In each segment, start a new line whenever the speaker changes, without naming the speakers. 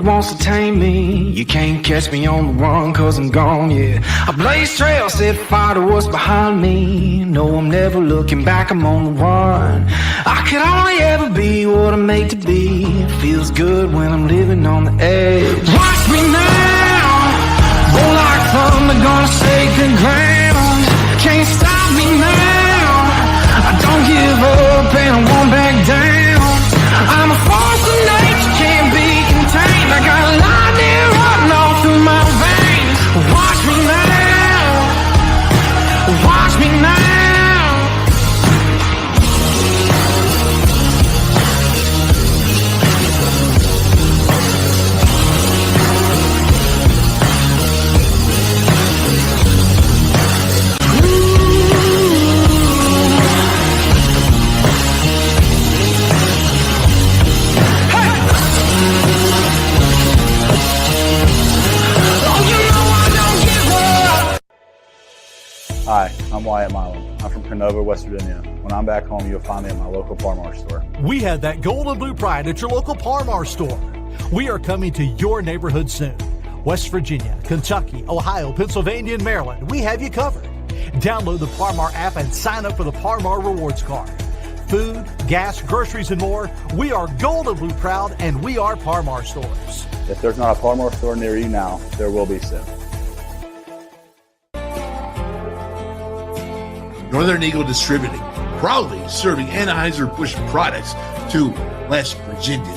that wants to tame me. You can't catch me on the run, cause I'm gone, yeah. I blaze trails, set fire to what's behind me. No, I'm never looking back, I'm on the run. I could only ever be what I'm made to be. It feels good when I'm living on the edge. Watch me now, roll like thunder, gonna shake the ground. Can't stop me now, I don't give up and I won't back down. I'm a force of nature, can't be contained. I got lightning running all through my veins. Watch me now, watch me now.
Hi, I'm Wyatt Milam. I'm from Canova, West Virginia. When I'm back home, you'll find me at my local Par-Mar store.
We have that gold and blue pride at your local Par-Mar store. We are coming to your neighborhood soon. West Virginia, Kentucky, Ohio, Pennsylvania, and Maryland, we have you covered. Download the Par-Mar app and sign up for the Par-Mar Rewards Card. Food, gas, groceries, and more, we are gold and blue proud, and we are Par-Mar stores.
If there's not a Par-Mar store near you now, there will be soon.
Northern Eagle Distributing, proudly serving Anheuser-Busch products to West Virginians.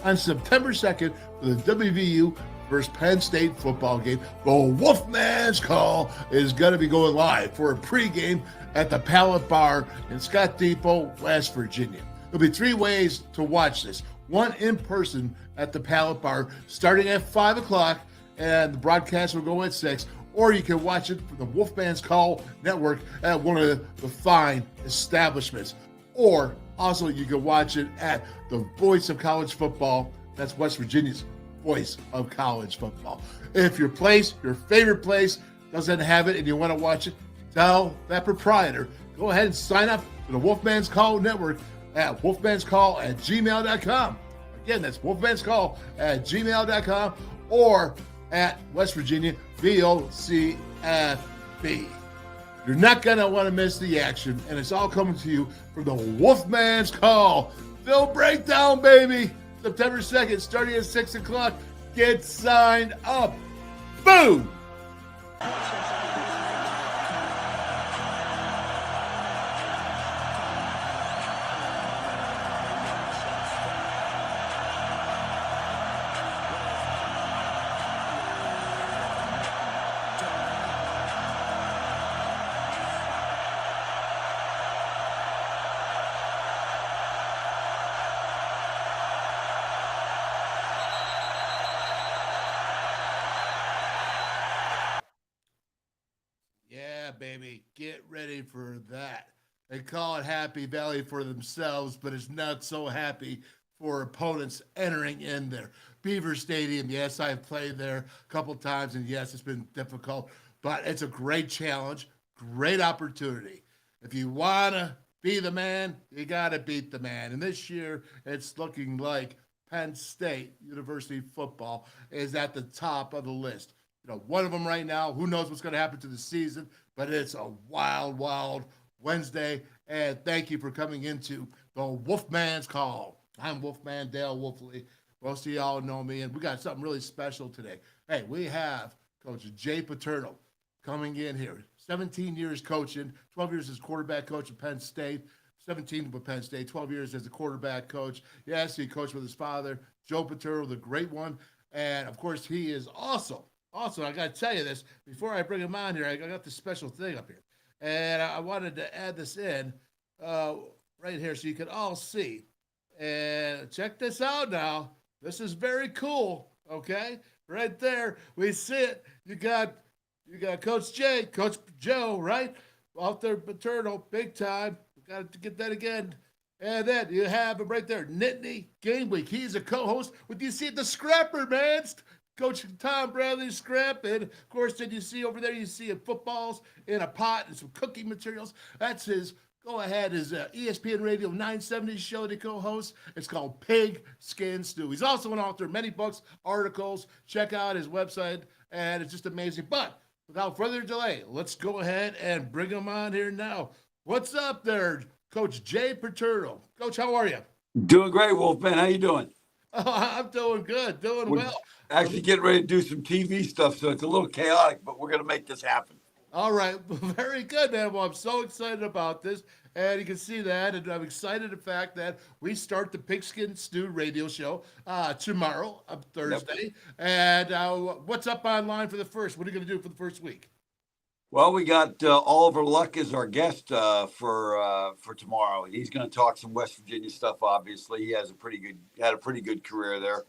On September 2nd, for the WVU versus Penn State football game, the WolfMan's Call is going to be going live for a pregame at the Pallet Bar in Scott Depot, West Virginia. There'll be 3 ways to watch this. One in person at the Pallet Bar starting at 5 o'clock, and the broadcast will go at 6. Or you can watch it from the WolfMan's Call network at one of the fine establishments. Or also you can watch it at the Voice of College Football. That's West Virginia's Voice of College Football. If your favorite place doesn't have it and you want to watch it, tell that proprietor. Go ahead and sign up for the WolfMan's Call network at wolfmanscall@gmail.com. Again, that's wolfmanscall@gmail.com or at West Virginia VOCFB. You're not going to want to miss the action, and it's all coming to you from the WolfMan's Call. Phil Breakdown, baby. September 2nd, starting at 6 o'clock. Get signed up. Boom! Baby, get ready for that. They call it Happy Valley for themselves, but it's not so happy for opponents entering in there. Beaver Stadium, yes, I've played there a couple times, and yes, it's been difficult, but it's a great challenge, great opportunity. If you want to be the man, you got to beat the man. And this year, it's looking like Penn State University football is at the top of the list. You know, one of them right now, who knows what's going to happen to the season, but it's a wild, wild Wednesday. And thank you for coming into the WolfMan's Call. I'm Wolfman Dale Wolfley. Most of y'all know me, and we got something really special today. Hey, we have Coach Jay Paterno coming in here. 17 years coaching, 12 years as quarterback coach at Penn State, 17 with Penn State, 12 years as a quarterback coach. Yes, he coached with his father, Joe Paterno, the great one. And, of course, he is also, I got to tell you this, before I bring him on here, I got this special thing up here. And I wanted to add this in right here so you can all see. And check this out now. This is very cool, okay? Right there, we see it. You got Coach Jay, Coach Joe, right? Out there, Paterno, big time. We got to get that again. And then you have him right there, Nittany Game Week. He's a co-host. What you see the Scrapper, man? Coach Tom Bradley Scrap. And, of course, then you see over there, you see footballs in a pot and some cooking materials. That's his go ahead. His ESPN Radio 970 show that he co-hosts. It's called Pigskin Stew. He's also an author of many books, articles. Check out his website, and it's just amazing. But without further delay, let's go ahead and bring him on here now. What's up there, Coach Jay Paterno? Coach, how are you?
Doing great, Wolfman. How you doing?
Oh, I'm doing good, doing well.
Actually getting ready to do some TV stuff, so it's a little chaotic, but we're going to make this happen.
All right, very good, man. Well, I'm so excited about this, and you can see that, and I'm excited the fact that we start the Pigskin Stew radio show tomorrow, Thursday. Yep. And what's up online for the first? What are you going to do for the first week?
Well, we got Oliver Luck as our guest for tomorrow. He's going to talk some West Virginia stuff. Obviously, he has had a pretty good career there,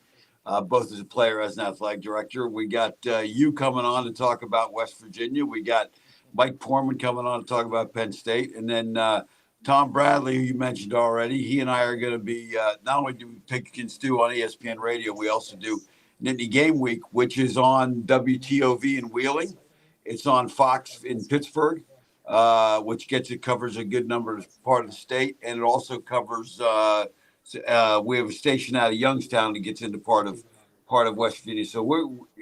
both as a player as an athletic director. We got you coming on to talk about West Virginia. We got Mike Portman coming on to talk about Penn State, and then Tom Bradley, who you mentioned already. He and I are going to be not only do Pigskin Stew on ESPN Radio, we also do Nittany Game Week, which is on WTOV in Wheeling. It's on Fox in Pittsburgh, which covers a good number of part of the state, and it also covers. We have a station out of Youngstown that gets into part of West Virginia. So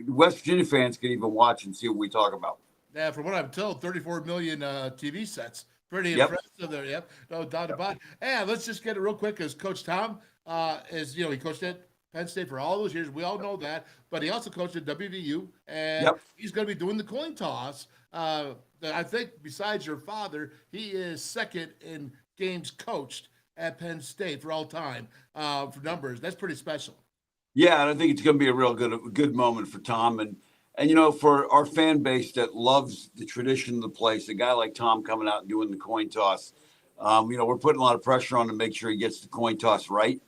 West Virginia fans can even watch and see what we talk about.
Yeah, from what I'm told, 34 million TV sets. Pretty impressive there. Yep, no doubt about it. And let's just get it real quick, because Coach Tom he coached at Penn State for all those years. We all know that. But he also coached at WVU, and he's going to be doing the coin toss. I think besides your father, he is second in games coached at Penn State for all time for numbers. That's pretty special.
Yeah, and I think it's going to be a real good moment for Tom. And for our fan base that loves the tradition of the place, a guy like Tom coming out and doing the coin toss, we're putting a lot of pressure on to make sure he gets the coin toss right.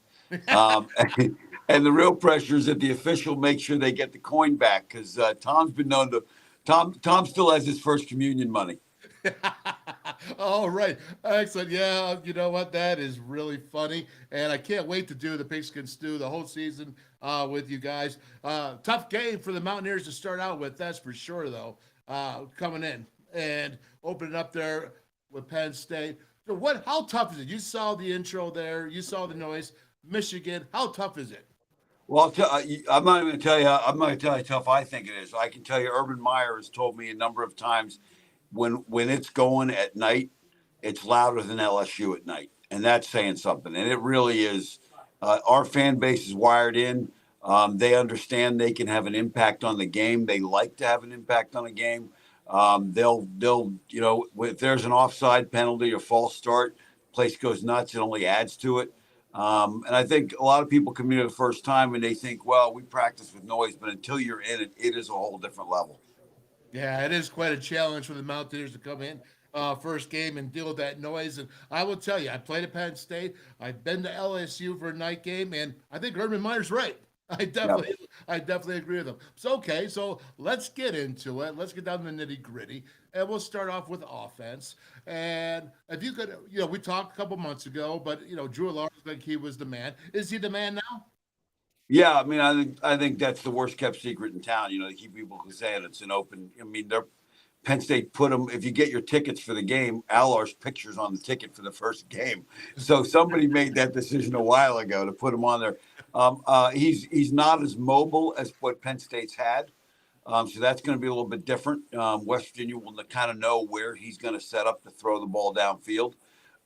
And the real pressure is that the official makes sure they get the coin back, because Tom's been known to. Tom still has his first communion money.
All right. Excellent. Yeah, you know what? That is really funny. And I can't wait to do the Pigskin Stew the whole season with you guys. Tough game for the Mountaineers to start out with, that's for sure, though, coming in and opening up there with Penn State. So how tough is it? You saw the intro there. You saw the noise. Michigan, how tough is it?
Well, I'm not going to tell you. I'm not going to tell you how tough I think it is. I can tell you, Urban Meyer has told me a number of times when it's going at night, it's louder than LSU at night, and that's saying something. And it really is. Our fan base is wired in. They understand they can have an impact on the game. They like to have an impact on the game. They'll if there's an offside penalty or false start, place goes nuts. It only adds to it. And I think a lot of people come here the first time and they think, well, we practice with noise, but until you're in it, it is a whole different level.
Yeah, it is quite a challenge for the Mountaineers to come in first game and deal with that noise. And I will tell you, I played at Penn State. I've been to LSU for a night game, and I think Urban Meyer's right. I definitely agree with him. So, okay, so let's get into it. Let's get down to the nitty-gritty, and we'll start off with offense. And if you could, we talked a couple months ago, but, Drew Lawrence, like he was the man. Is he the man now?
Yeah, I think that's the worst kept secret in town. They keep people saying it's an open. Penn State put him. If you get your tickets for the game, Alar's picture's on the ticket for the first game. So somebody made that decision a while ago to put him on there. He's not as mobile as what Penn State's had, so that's going to be a little bit different. West Virginia will kind of know where he's going to set up to throw the ball downfield,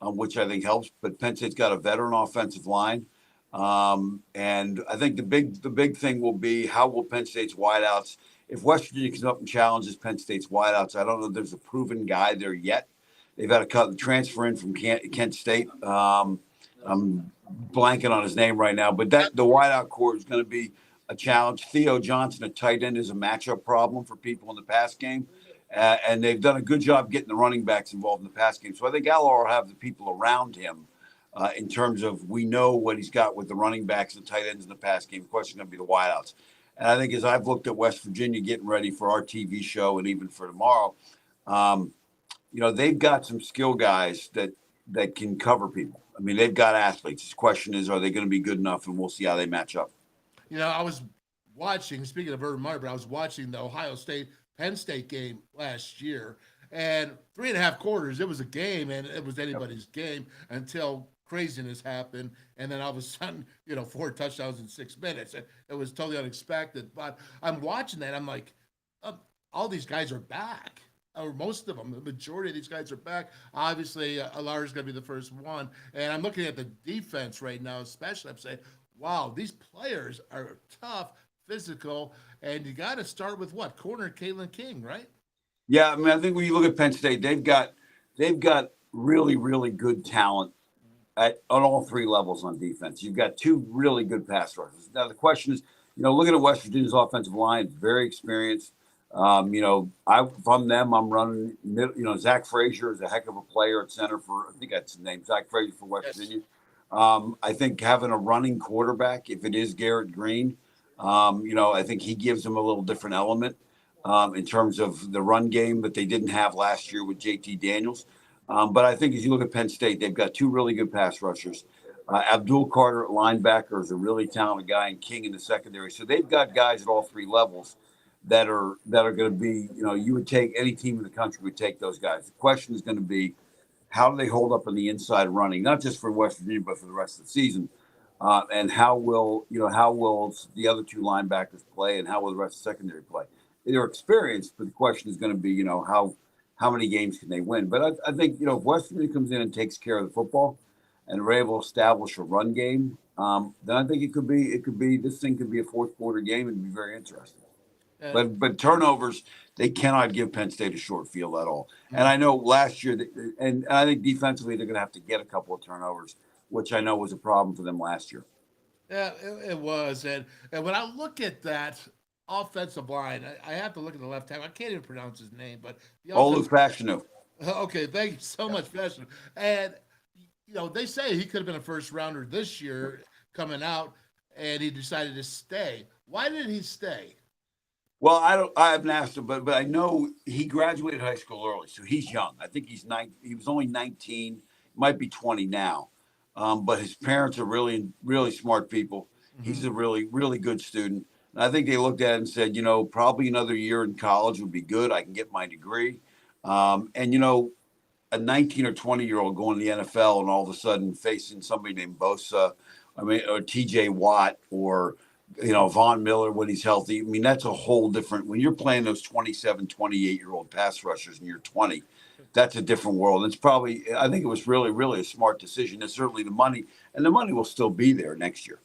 which I think helps. But Penn State's got a veteran offensive line. And I think the big thing will be, how will Penn State's wideouts, if West Virginia comes up and challenges Penn State's wideouts, I don't know if there's a proven guy there yet. They've had a transfer in from Kent State. I'm blanking on his name right now, but the wideout core is going to be a challenge. Theo Johnson, a tight end, is a matchup problem for people in the pass game. And they've done a good job getting the running backs involved in the pass game. So I think Alar will have the people around him in terms of, we know what he's got with the running backs and tight ends in the pass game. The question is going to be the wideouts. And I think as I've looked at West Virginia getting ready for our TV show and even for tomorrow, they've got some skill guys that can cover people. They've got athletes. The question is, are they going to be good enough? And we'll see how they match up.
I was watching, speaking of Urban Meyer, I was watching the Ohio State Penn State game last year, And 3.5 quarters, it was a game, and it was anybody's game until craziness happened. And then all of a sudden, 4 touchdowns in 6 minutes. It was totally unexpected. But I'm watching that. I'm like, all these guys are back. Or most of them, the majority of these guys are back. Obviously, Alar's going to be the first one. And I'm looking at the defense right now, especially. I'm saying, wow, these players are tough, physical, and you got to start with what? Corner Caitlin King, right?
Yeah, I mean, I think when you look at Penn State, they've got really, really good talent on all 3 levels on defense. You've got 2 really good pass rushers. Now the question is, looking at West Virginia's offensive line, very experienced. If I'm them, I'm running. Zach Frazier is a heck of a player at center for. I think that's his name, Zach Frazier for West Virginia. I think having a running quarterback, if it is Garrett Green, I think he gives them a little different element in terms of the run game that they didn't have last year with JT Daniels. But I think as you look at Penn State, they've got 2 really good pass rushers. Abdul Carter at linebacker is a really talented guy, and King in the secondary. So they've got guys at all 3 levels that are going to be, you would take any team in the country would take those guys. The question is going to be, how do they hold up on the inside running, not just for West Virginia, but for the rest of the season? And how will the other 2 linebackers play, and how will the rest of the secondary play? They're experienced, but the question is going to be, how many games can they win? But I think, if West Virginia comes in and takes care of the football and we're able to establish a run game, then I think this thing could be a 4th quarter game and be very interesting. But turnovers, they cannot give Penn State a short field at all. And I know last year, and I think defensively they're going to have to get a couple of turnovers, which I know was a problem for them last year.
Yeah, it was. And when I look at that offensive line, I have to look at the left tackle. I can't even pronounce his name, but
Olu Fashanu.
Okay, thank you so much, Fashanu. And they say he could have been a first rounder this year coming out, and he decided to stay. Why did he stay?
Well, I haven't asked him, but I know he graduated high school early, so he's young. I think he's 9. He was only 19, might be 20 now. But his parents are really, really smart people. Mm-hmm. He's a really, really good student. And I think they looked at it and said, probably another year in college would be good. I can get my degree. A 19 or 20-year-old going to the NFL and all of a sudden facing somebody named Bosa, or TJ Watt, or Von Miller when he's healthy. I mean, that's a whole different, when you're playing those 27, 28-year-old pass rushers and you're 20, that's a different world. It's probably, I think it was really, really a smart decision. And certainly the money will still be there next year.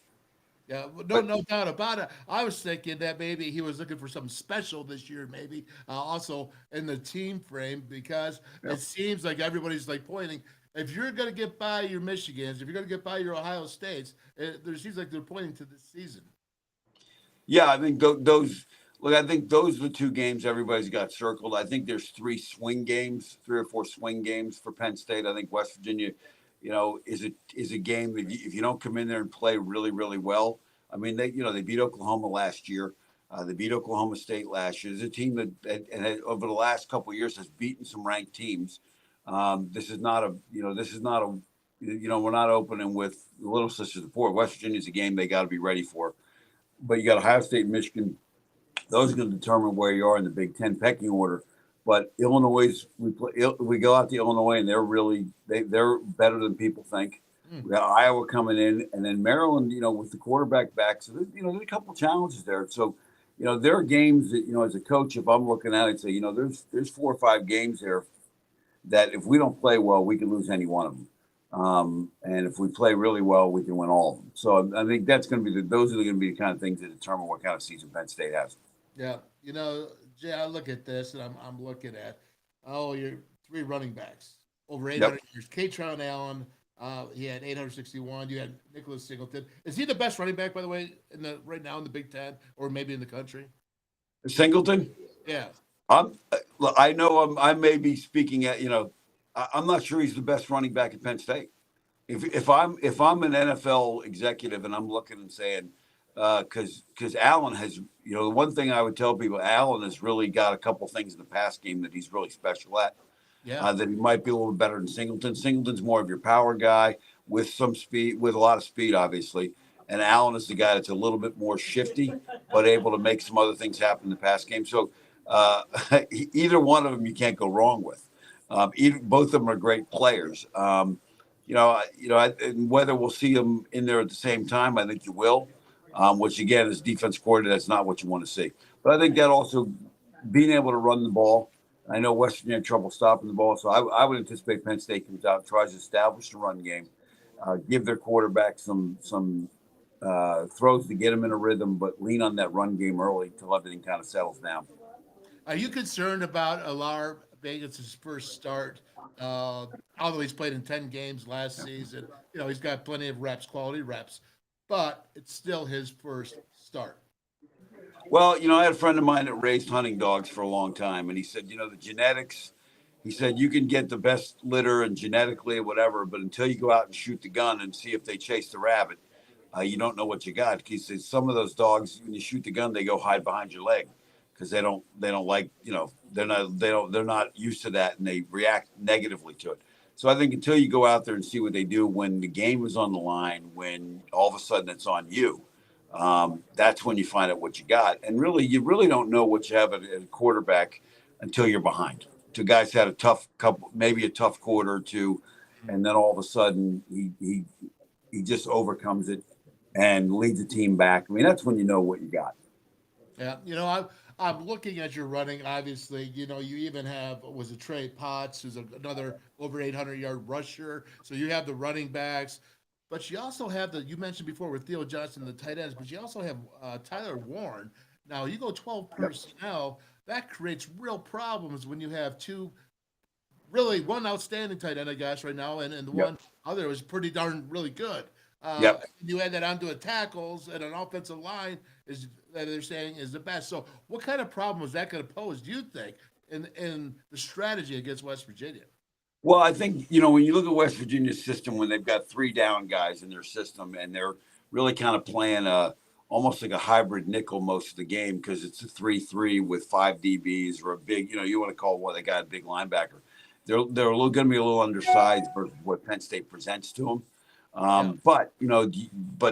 Yeah, no doubt about it. I was thinking that maybe he was looking for something special this year, maybe also in the team frame, because it seems like everybody's like pointing, if you're going to get by your Michigans, if you're going to get by your Ohio States, there seems like they're pointing to this season. Yeah,
I think those are the 2 games everybody's got circled. I think there's 3 or 4 swing games for Penn State. I think West Virginia, is a game if you don't come in there and play really, really well. I mean, they beat Oklahoma last year. They beat Oklahoma State last year. It's a team that over the last couple of years has beaten some ranked teams. This is not we're not opening with the Little Sisters of the Poor. West Virginia's a game they got to be ready for. But you got Ohio State and Michigan. Those are going to determine where you are in the Big Ten pecking order. But Illinois, we go out to Illinois, and they're better than people think. We got Iowa coming in, and then Maryland, with the quarterback back. So, there's a couple challenges there. So, there are games that, as a coach, if I'm looking at it, say, there's 4 or 5 games there that if we don't play well, we can lose any one of them. And if we play really well, we can win all of them. So I think that's going to be those are going to be the kind of things that determine what kind of season Penn State has.
Yeah, Jay, I look at this and I'm looking at your 3 running backs over 800 years. Katron Allen, he had 861. You had Nicholas Singleton. Is he the best running back, by the way, right now in the Big Ten or maybe in the country?
Singleton?
Yeah.
I may be speaking at I'm not sure he's the best running back at Penn State. If I'm an NFL executive and I'm looking and saying, because Allen has, the one thing I would tell people, Allen has really got a couple things in the pass game that he's really special at. Yeah. That he might be a little better than Singleton. Singleton's more of your power guy with some speed, with a lot of speed, obviously. And Allen is the guy that's a little bit more shifty, but able to make some other things happen in the pass game. So either one of them you can't go wrong with. Both of them are great players. And whether we'll see them in there at the same time, I think you will. Which again, as defense coordinator, that's not what you want to see. But I think that also being able to run the ball. I know West Virginia had trouble stopping the ball, so I would anticipate Penn State comes out, tries to establish the run game, give their quarterback some throws to get them in a rhythm, but lean on that run game early till everything kind of settles down.
Are you concerned about Alar Vegas' first start? Although he's played in 10 games last season, he's got plenty of reps, quality reps, but it's still his first start.
Well, I had a friend of mine that raised hunting dogs for a long time, and he said, the genetics, he said, you can get the best litter and genetically whatever, but until you go out and shoot the gun and see if they chase the rabbit, you don't know what you got. He says some of those dogs, when you shoot the gun, they go hide behind your leg because they don't like, they're not used to that and they react negatively to it. So I think until you go out there and see what they do when the game is on the line, when all of a sudden it's on you, that's when you find out what you got. And really, you really don't know what you have at a quarterback until you're behind. Two guys had a tough quarter or two, and then all of a sudden he just overcomes it and leads the team back. I mean, that's when you know what you got.
Yeah, I'm looking at your running. Obviously, you even have Trey Potts, who's another over 800-yard rusher. So you have the running backs. But you also have you mentioned before with Theo Johnson, the tight ends, but you also have Tyler Warren. Now, you go 12 personnel, that creates real problems when you have one outstanding tight end, I guess, right now, and the one other was pretty darn really good. You add that onto a tackles and an offensive line that they're saying is the best. So what kind of problem is that going to pose, do you think, in the strategy against West Virginia?
Well, I think, when you look at West Virginia's system, when they've got 3 down guys in their system and they're really kind of playing almost like a hybrid nickel most of the game because it's a 3-3 with 5 DBs or a big, you want to call they got a big linebacker. They're going to be a little undersized versus what Penn State presents to them. But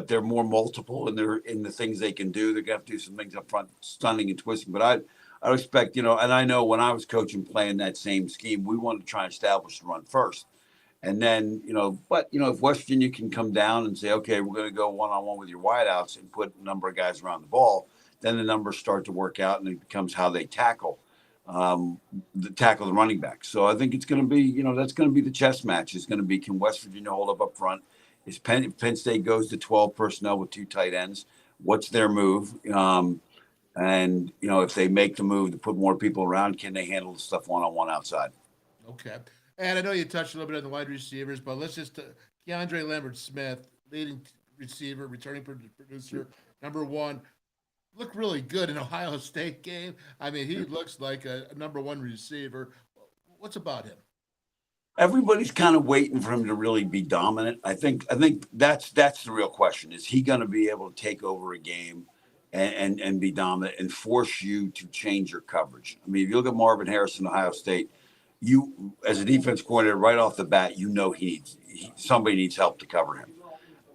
they're more multiple in the things they can do. They're going to have to do some things up front, stunning and twisting. But I expect, and I know when I was coaching playing that same scheme, we wanted to try and establish the run first. And then, if West Virginia can come down and say, okay, we're going to go one-on-one with your wideouts and put a number of guys around the ball, then the numbers start to work out and it becomes how they tackle the running back. So I think it's going to be, that's going to be the chess match. It's going to be, can West Virginia hold up front? If Penn State goes to 12 personnel with 2 tight ends, what's their move? And, if they make the move to put more people around, can they handle the stuff one-on-one outside?
Okay. And I know you touched a little bit on the wide receivers, but let's just Keandre Lambert-Smith, leading receiver, returning producer, number 1, looked really good in Ohio State game. I mean, he looks like a number 1 receiver. What's about him?
Everybody's kind of waiting for him to really be dominant. I think that's the real question. Is he going to be able to take over a game and be dominant and force you to change your coverage? I mean, if you look at Marvin Harrison, Ohio State, you as a defense coordinator right off the bat, somebody needs help to cover him.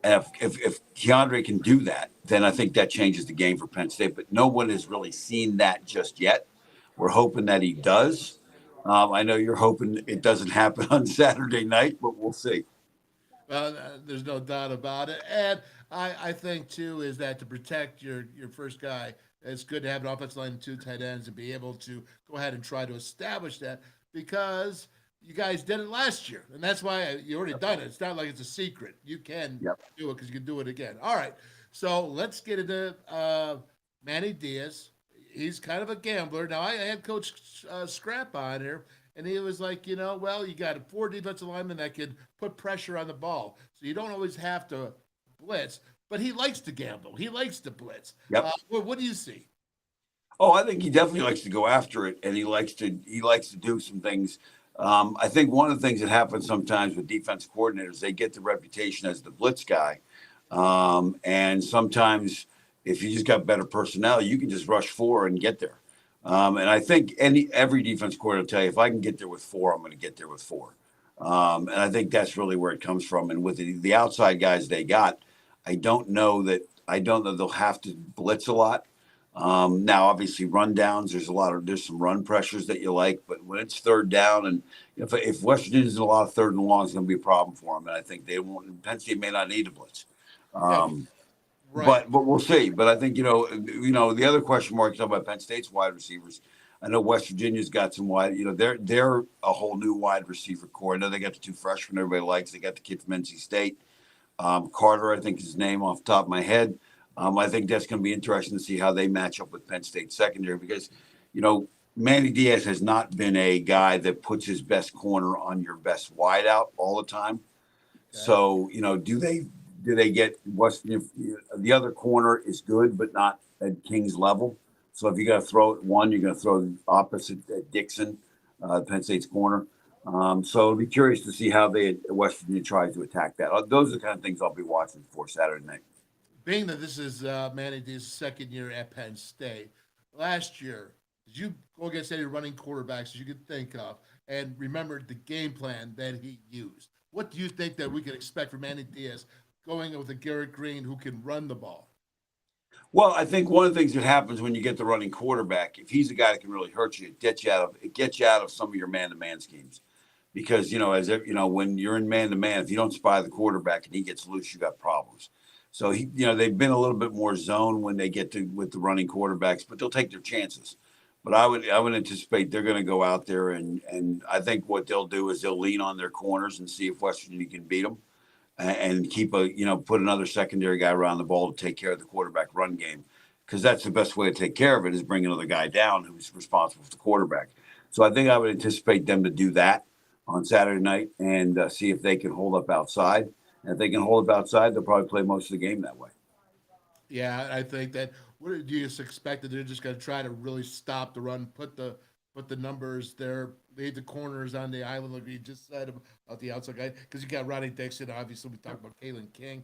And if Keandre can do that, then I think that changes the game for Penn State. But no one has really seen that just yet. We're hoping that he does. I know you're hoping it doesn't happen on Saturday night, but we'll see.
Well, there's no doubt about it. And I think, too, is that to protect your first guy, it's good to have an offensive line and 2 tight ends and be able to go ahead and try to establish that because you guys did it last year. And that's why you already done it. It's not like it's a secret. You can do it because you can do it again. All right. So let's get into Manny Diaz. He's kind of a gambler. Now, I had Coach Scrap on here, and he was like, you got 4 defensive linemen that can put pressure on the ball. So you don't always have to blitz, but he likes to gamble. He likes to blitz.
Yep.
What do you see?
Oh, I think he definitely likes to go after it, and he likes to do some things. I think one of the things that happens sometimes with defense coordinators, they get the reputation as the blitz guy. And sometimes if you just got better personnel, you can just rush 4 and get there. And I think every defense coordinator will tell you, if I can get there with 4, I'm going to get there with 4. And I think that's really where it comes from. And with the outside guys they got, I don't know that they'll have to blitz a lot. Now, obviously, rundowns. There's some run pressures that you like, but when it's third down, and if West Virginia's in a lot of third and long, it's going to be a problem for them. And I think they won't. Penn State may not need a blitz.
Yeah, right.
But we'll see. But I think the other question mark is about Penn State's wide receivers. I know West Virginia's got some wide. They're a whole new wide receiver core. I know they got the two freshmen everybody likes. They got the kid from NC State, Carter. I think is his name off the top of my head. I think that's going to be interesting to see how they match up with Penn State secondary because, Manny Diaz has not been a guy that puts his best corner on your best wideout all the time. Okay. So, do they get the other corner is good, but not at King's level. So if you got to throw at one, you're going to throw the opposite at Dixon, Penn State's corner. So I'll be curious to see how West Virginia tries to attack that. Those are the kind of things I'll be watching for Saturday night.
Being that this is Manny Diaz's second year at Penn State, last year, did you go against any running quarterbacks that you could think of and remember the game plan that he used? What do you think that we can expect from Manny Diaz going with a Garrett Green who can run the ball?
Well, I think one of the things that happens when you get the running quarterback, if he's a guy that can really hurt you, it gets you out of some of your man-to-man schemes. Because, when you're in man-to-man, if you don't spy the quarterback and he gets loose, you got problems. So, they've been a little bit more zone when they get with the running quarterbacks, but they'll take their chances. But I would anticipate they're going to go out there and I think what they'll do is they'll lean on their corners and see if West Virginia can beat them and keep put another secondary guy around the ball to take care of the quarterback run game. Because that's the best way to take care of it is bring another guy down who's responsible for the quarterback. So I think I would anticipate them to do that on Saturday night and see if they can hold up outside. And if they can hold up outside, they'll probably play most of the game that way.
Yeah, I think that. What do you expect that they're just going to try to really stop the run, put the numbers there, leave the corners on the island like you just said about the outside guy? Because you got Ronnie Dixon, obviously we talked about Kalen King.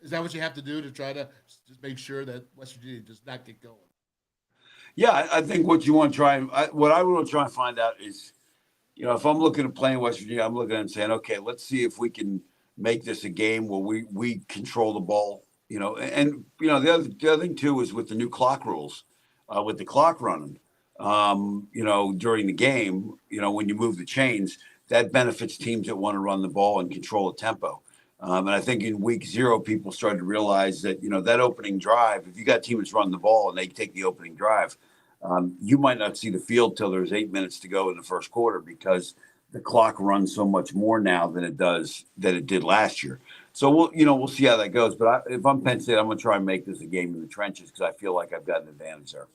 Is that what you have to do to try to just make sure that West Virginia does not get going?
Yeah, I think what you want to try what I want to try and find out is, if I'm looking at playing West Virginia, I'm looking and saying, okay, let's see if we can make this a game where we control the ball. The other thing too is with the new clock rules, with the clock running, during the game, when you move the chains, that benefits teams that want to run the ball and control the tempo. And I think in week 0, people started to realize that, that opening drive, if you got a team that's running the ball and they take the opening drive, you might not see the field till there's 8 minutes to go in the first quarter because the clock runs so much more now than it did last year. So we'll see how that goes. But if I'm Penn State, I'm going to try and make this a game in the trenches because I feel like I've got an advantage there.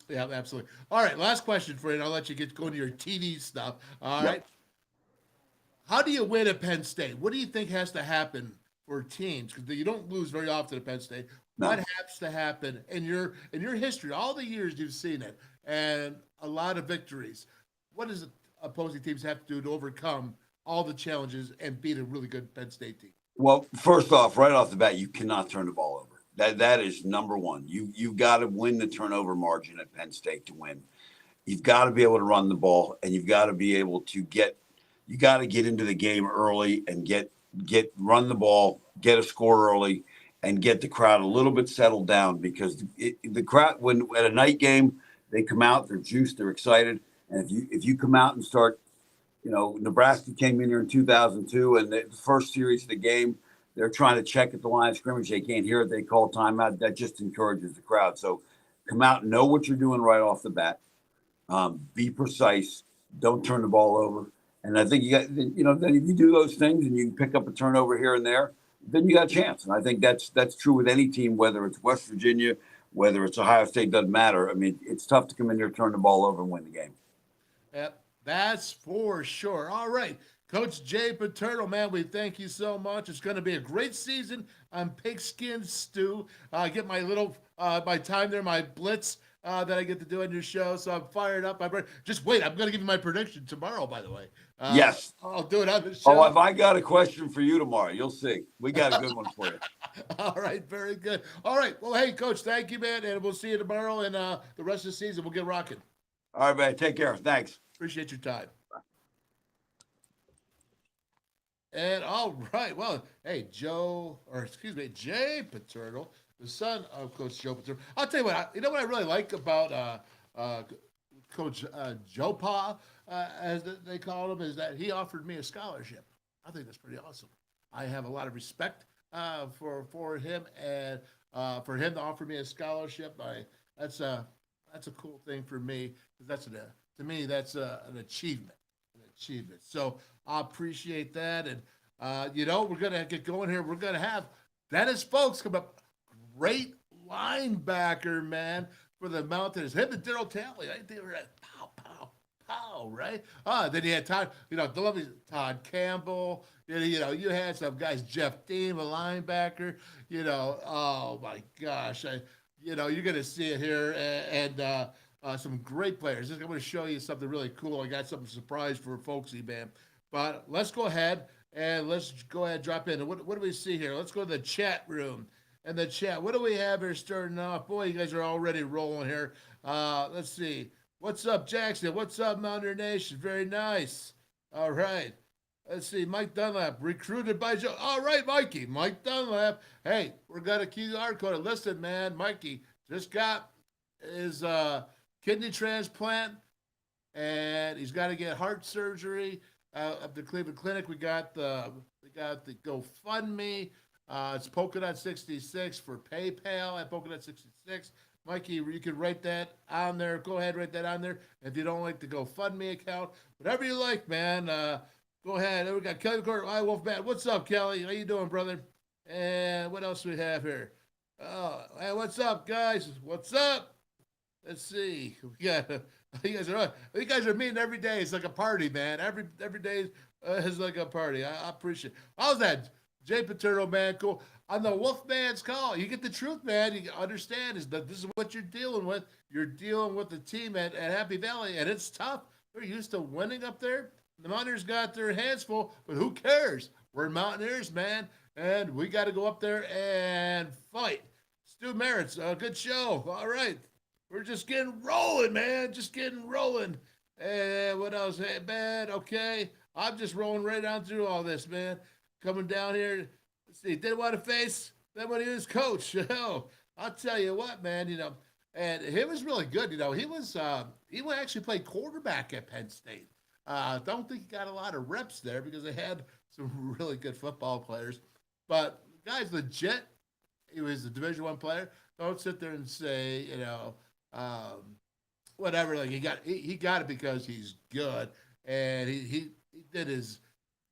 Yeah, absolutely. All right, last question for you, and I'll let you get going to your TV stuff. All right. How do you win at Penn State? What do you think has to happen for teams? Because you don't lose very often at Penn State. No. What has to happen in your history, all the years you've seen it, and a lot of victories? What does opposing teams have to do to overcome all the challenges and beat a really good Penn State team?
Well, first off, right off the bat, you cannot turn the ball over. That is number one. You've got to win the turnover margin at Penn State to win. You've got to be able to run the ball, and you've got to be able to get into the game early and run the ball, get a score early, and get the crowd a little bit settled down because the crowd, when at a night game, they come out, they're juiced, they're excited, and if you come out and start, Nebraska came in here in 2002, and the first series of the game, they're trying to check at the line of scrimmage. They can't hear it. They call timeout. That just encourages the crowd. So come out, know what you're doing right off the bat. Be precise. Don't turn the ball over. And I think then if you do those things and you can pick up a turnover here and there, then you got a chance. And I think that's true with any team, whether it's West Virginia, whether it's Ohio State, doesn't matter. I mean, it's tough to come in here, turn the ball over, and win the game.
Yep, that's for sure. All right. Coach Jay Paterno, man, we thank you so much. It's going to be a great season on Pigskin Stew. I get my little, my time there, my blitz that I get to do on your show. So I'm fired up. Just wait. I'm going to give you my prediction tomorrow, by the way.
Yes.
I'll do it on the show.
Oh, if I got a question for you tomorrow, you'll see. We got a good one for you.
All right. Very good. All right. Well, hey, Coach, thank you, man. And we'll see you tomorrow and the rest of the season. We'll get rocking.
All right, man. Take care. Thanks.
Appreciate your time. And all right, well, hey, Jay Paterno, the son of Coach Joe Paterno. I'll tell you what, you know what I really like about Coach Joe Pa, as they call him, is that he offered me a scholarship. I think that's pretty awesome. I have a lot of respect for him, and for him to offer me a scholarship, that's a cool thing for me. To me that's an achievement. So I appreciate that, and we're gonna get going here. We're gonna have Dennis Fowlkes come up, great linebacker, man, for the Mountaineers. Him and Daryl Talley, I think they were at pow, right? Then you had Todd, the lovely Todd Campbell. You had some guys, Jeff Dean, a linebacker. Oh my gosh, you're gonna see it here, and some great players. I'm going to show you something really cool. I got something surprise for Folksy, man. But let's go ahead and drop in. What do we see here? Let's go to the chat room. And the chat, what do we have here starting off? Boy, you guys are already rolling here. Let's see. What's up, Jackson? What's up, Mountaineer Nation? Very nice. All right. Let's see. Mike Dunlap, recruited by Joe. All right, Mikey. Mike Dunlap. Hey, we're got a QR code. Listen, man, Mikey just got his kidney transplant, and he's got to get heart surgery at the Cleveland Clinic. We got the GoFundMe. It's Polkadot 66 for PayPal at Polkadot 66. Mikey, you can write that on there. Go ahead, write that on there. If you don't like the GoFundMe account, whatever you like, man. Go ahead. And we got Kelly Court, WolfMan's. What's up, Kelly? How you doing, brother? And what else do we have here? Hey, what's up, guys? What's up? Let's see. You guys are meeting every day. It's like a party, man. Every day is like a party. I appreciate it. How's that, Jay Paterno, man? Cool. On the WolfMan's call, you get the truth, man. You understand is that this is what you're dealing with. You're dealing with the team at Happy Valley, and it's tough. They're used to winning up there. The Mountaineers got their hands full, but who cares? We're Mountaineers, man, and we got to go up there and fight. Stu Merritt's, good show. All right. We're just getting rolling, man. Just getting rolling. And what else? Hey, man, okay. I'm just rolling right down through all this, man. Coming down here. Let's see. Didn't want to face that when he was coach. I'll tell you what, man, and he was really good. He actually played quarterback at Penn State. Don't think he got a lot of reps there because they had some really good football players. But the guy's legit. He was a Division I player. Don't sit there and say, whatever. Like he got it because he's good, and he did his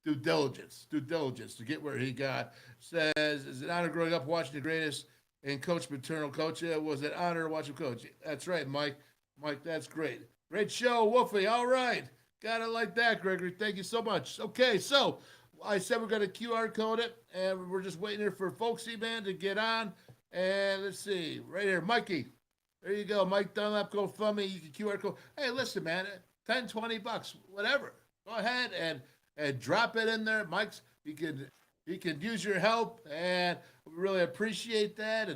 due diligence to get where he got. Says, it's an honor growing up watching the greatest and Coach Paterno. Coach, it was an honor to watch him coach. That's right, Mike. Mike, that's great. Great show, Wolfie. All right. Got it like that, Gregory. Thank you so much. Okay, so I said we're going to QR code it, and we're just waiting here for Folksy, man, to get on. And let's see. Right here, Mikey. There you go. Mike Dunlap, GoFundMe. You can QR code. Hey, listen, man, $10, $20, whatever. Go ahead and drop it in there. Mike's, he can use your help, and we really appreciate that.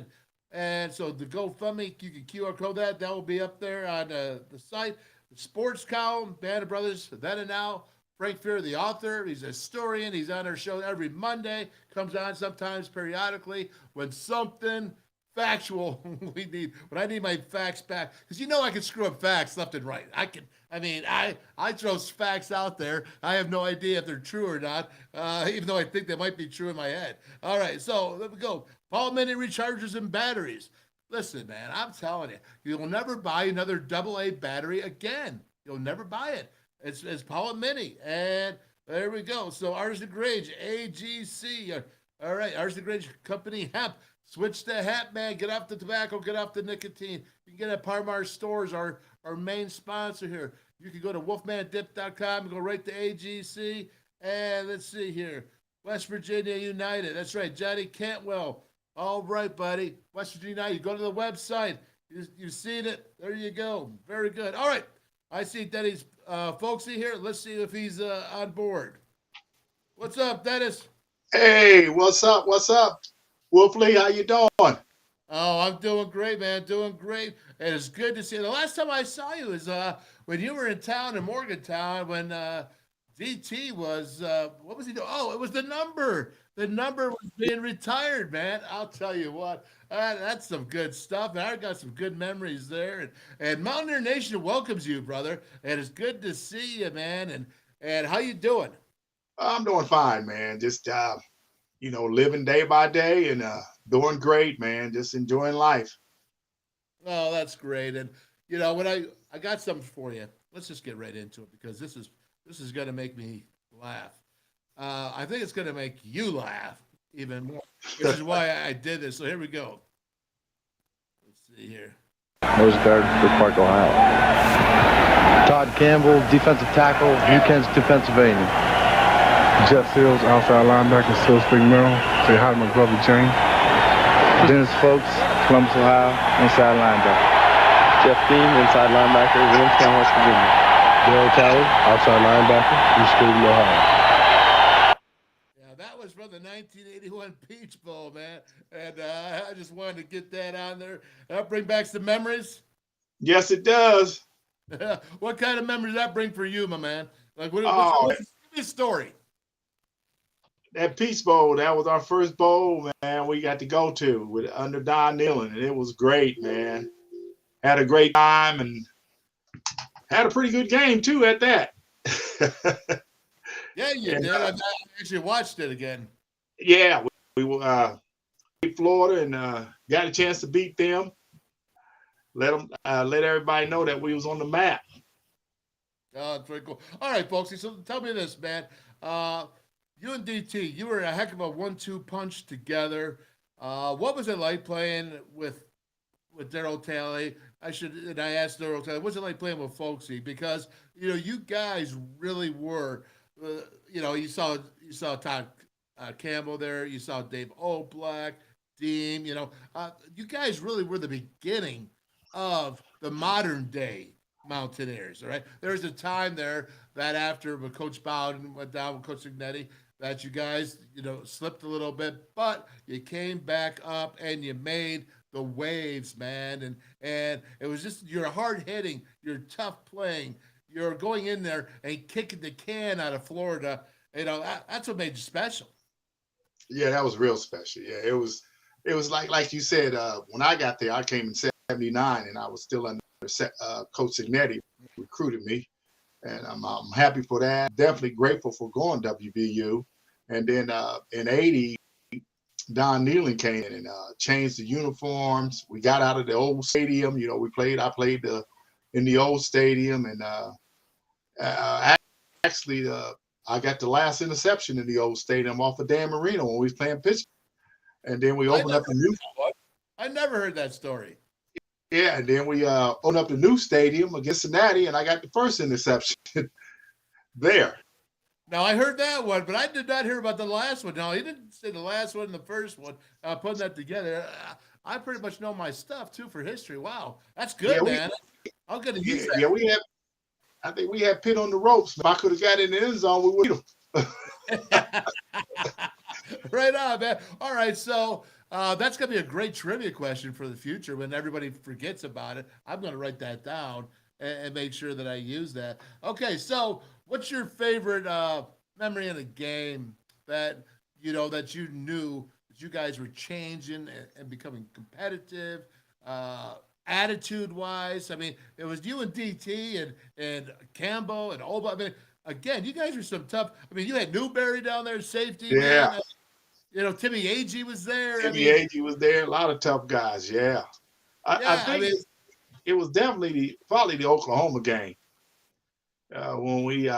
And so the GoFundMe, you can QR code that. That will be up there on the site. The sports column, Band of Brothers, Then and Now. Frank Fear, the author, he's a historian. He's on our show every Monday. Comes on sometimes periodically when something factual we need. When I need my facts back, because I can screw up facts left and right. I throw facts out there. I have no idea if they're true or not, even though I think they might be true in my head. All right, so let me go. Paul Mini rechargers and batteries. Listen, man, I'm telling you, you'll never buy another AA battery again. You'll never buy it. It's Paul Mini, and there we go. So Artisan Grange, AGC. All right, Artisan Grange Company hemp. Switch to hemp, man. Get off the tobacco. Get off the nicotine. You can get it at Parmar Stores, our main sponsor here. You can go to wolfmandip.com and go right to AGC. And let's see here. West Virginia United. That's right, Johnny Cantwell. All right, buddy. West Virginia United. You go to the website. You've seen it. There you go. Very good. All right. I see Dennis Folksy here. Let's see if he's on board. What's up, Dennis?
Hey, what's up? What's up? Wolfley, how you doing?
Oh, I'm doing great, man. Doing great. And it's good to see you. The last time I saw you was when you were in town in Morgantown when DT was what was he doing? Oh, it was the number. The number was being retired, man. I'll tell you what, that's some good stuff. I got some good memories there. And Mountaineer Nation welcomes you, brother. And it's good to see you, man. And how you doing?
I'm doing fine, man. Just living day by day and doing great, man. Just enjoying life.
Oh, that's great. And when I got something for you. Let's just get right into it because this is going to make me laugh. I think it's going to make you laugh even more, which is why I did this. So here we go. Let's see here.
Nose guard for Park, Ohio. Todd Campbell, defensive tackle, UConn's to Pennsylvania.
Jeff Fields, outside linebacker, Silver Spring, Maryland. Say hi to my brother, James.
Dennis Fowlkes, Columbus, Ohio, inside linebacker. Jeff Dean, inside linebacker, Williamstown, West Virginia.
Daryl Talley, outside linebacker, East Stadium, Ohio.
Yeah, that was from the 1981 Peach Bowl, man. And I just wanted to get that on there. That bring back some memories?
Yes, it does.
What kind of memories that bring for you, my man? Like, give me a story.
That Peach Bowl, that was our first bowl, man, we got to go to under Don Nealon, and it was great, man. Had a great time and had a pretty good game, too, at that.
Yeah, you did. I actually watched it again.
Yeah, we beat Florida and got a chance to beat them. Let everybody know that we was on the map.
Oh, that's very cool. All right, folks. So tell me this, man. You and DT, you were a heck of a 1-2 punch together. What was it like playing with Daryl Talley? I asked Daryl Talley, what's it like playing with Folksy? Because you guys really were. You saw Todd Campbell there. You saw Dave Oblak, Dean. You guys really were the beginning of the modern day Mountaineers. All right, there was a time there that after when Coach Bowden went down with Coach Nittany, that you guys slipped a little bit, but you came back up and you made the waves, man. And it was just you're hard hitting, you're tough playing. You're going in there and kicking the can out of Florida. That's what made you special.
Yeah, that was real special. Yeah, it was like you said, when I got there, I came in 79 and I was still under Coach Nittany recruited me. And I'm happy for that. Definitely grateful for going WVU. And then in 80, Don Nealon came in and changed the uniforms. We got out of the old stadium. I played in the old stadium. And actually, I got the last interception in the old stadium off of Dan Marino when we was playing Pittsburgh. And then we opened up the new.
I never heard that story.
Yeah, and then we opened up the new stadium against Cincinnati, and I got the first interception there.
Now, I heard that one, but I did not hear about the last one. No, he didn't say the last one and the first one. Putting that together, I pretty much know my stuff, too, for history. Wow, that's good, man. I'm going to use that.
Yeah, I think we had Pitt on the ropes. If I could have got in the end zone, we would have.
Right on, man. All right, so that's going to be a great trivia question for the future when everybody forgets about it. I'm going to write that down and make sure that I use that. Okay, so what's your favorite memory in a game that you knew that you guys were changing and becoming competitive, attitude-wise? I mean, it was you and DT and Campbell and Oba. I mean, again, you guys are some tough. I mean, you had Newberry down there, safety.
Yeah.
Man. Timmy Agee was there.
Agee was there. A lot of tough guys. Yeah. I think it was definitely probably the Oklahoma game when we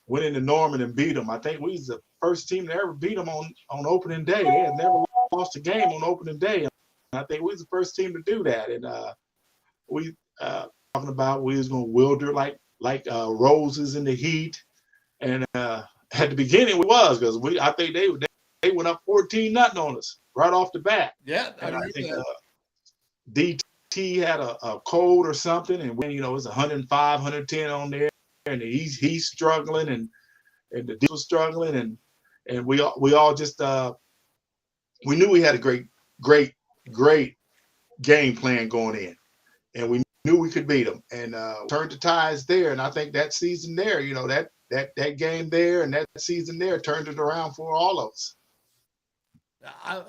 went into Norman and beat them. I think we was the first team to ever beat them on opening day. They had never lost a game on opening day. And I think we was the first team to do that. And we talking about we was going to wilder like roses in the heat. And at the beginning we was because I think they went up 14-0 on us right off the bat.
Yeah,
I think DT had a cold or something, and when it's 105, 110 on there, and he's struggling, and the D was struggling, and we all just we knew we had a great game plan going in, and we knew we could beat them, and turned the tides there. And I think that season there, that game there and that season there turned it around for all of us.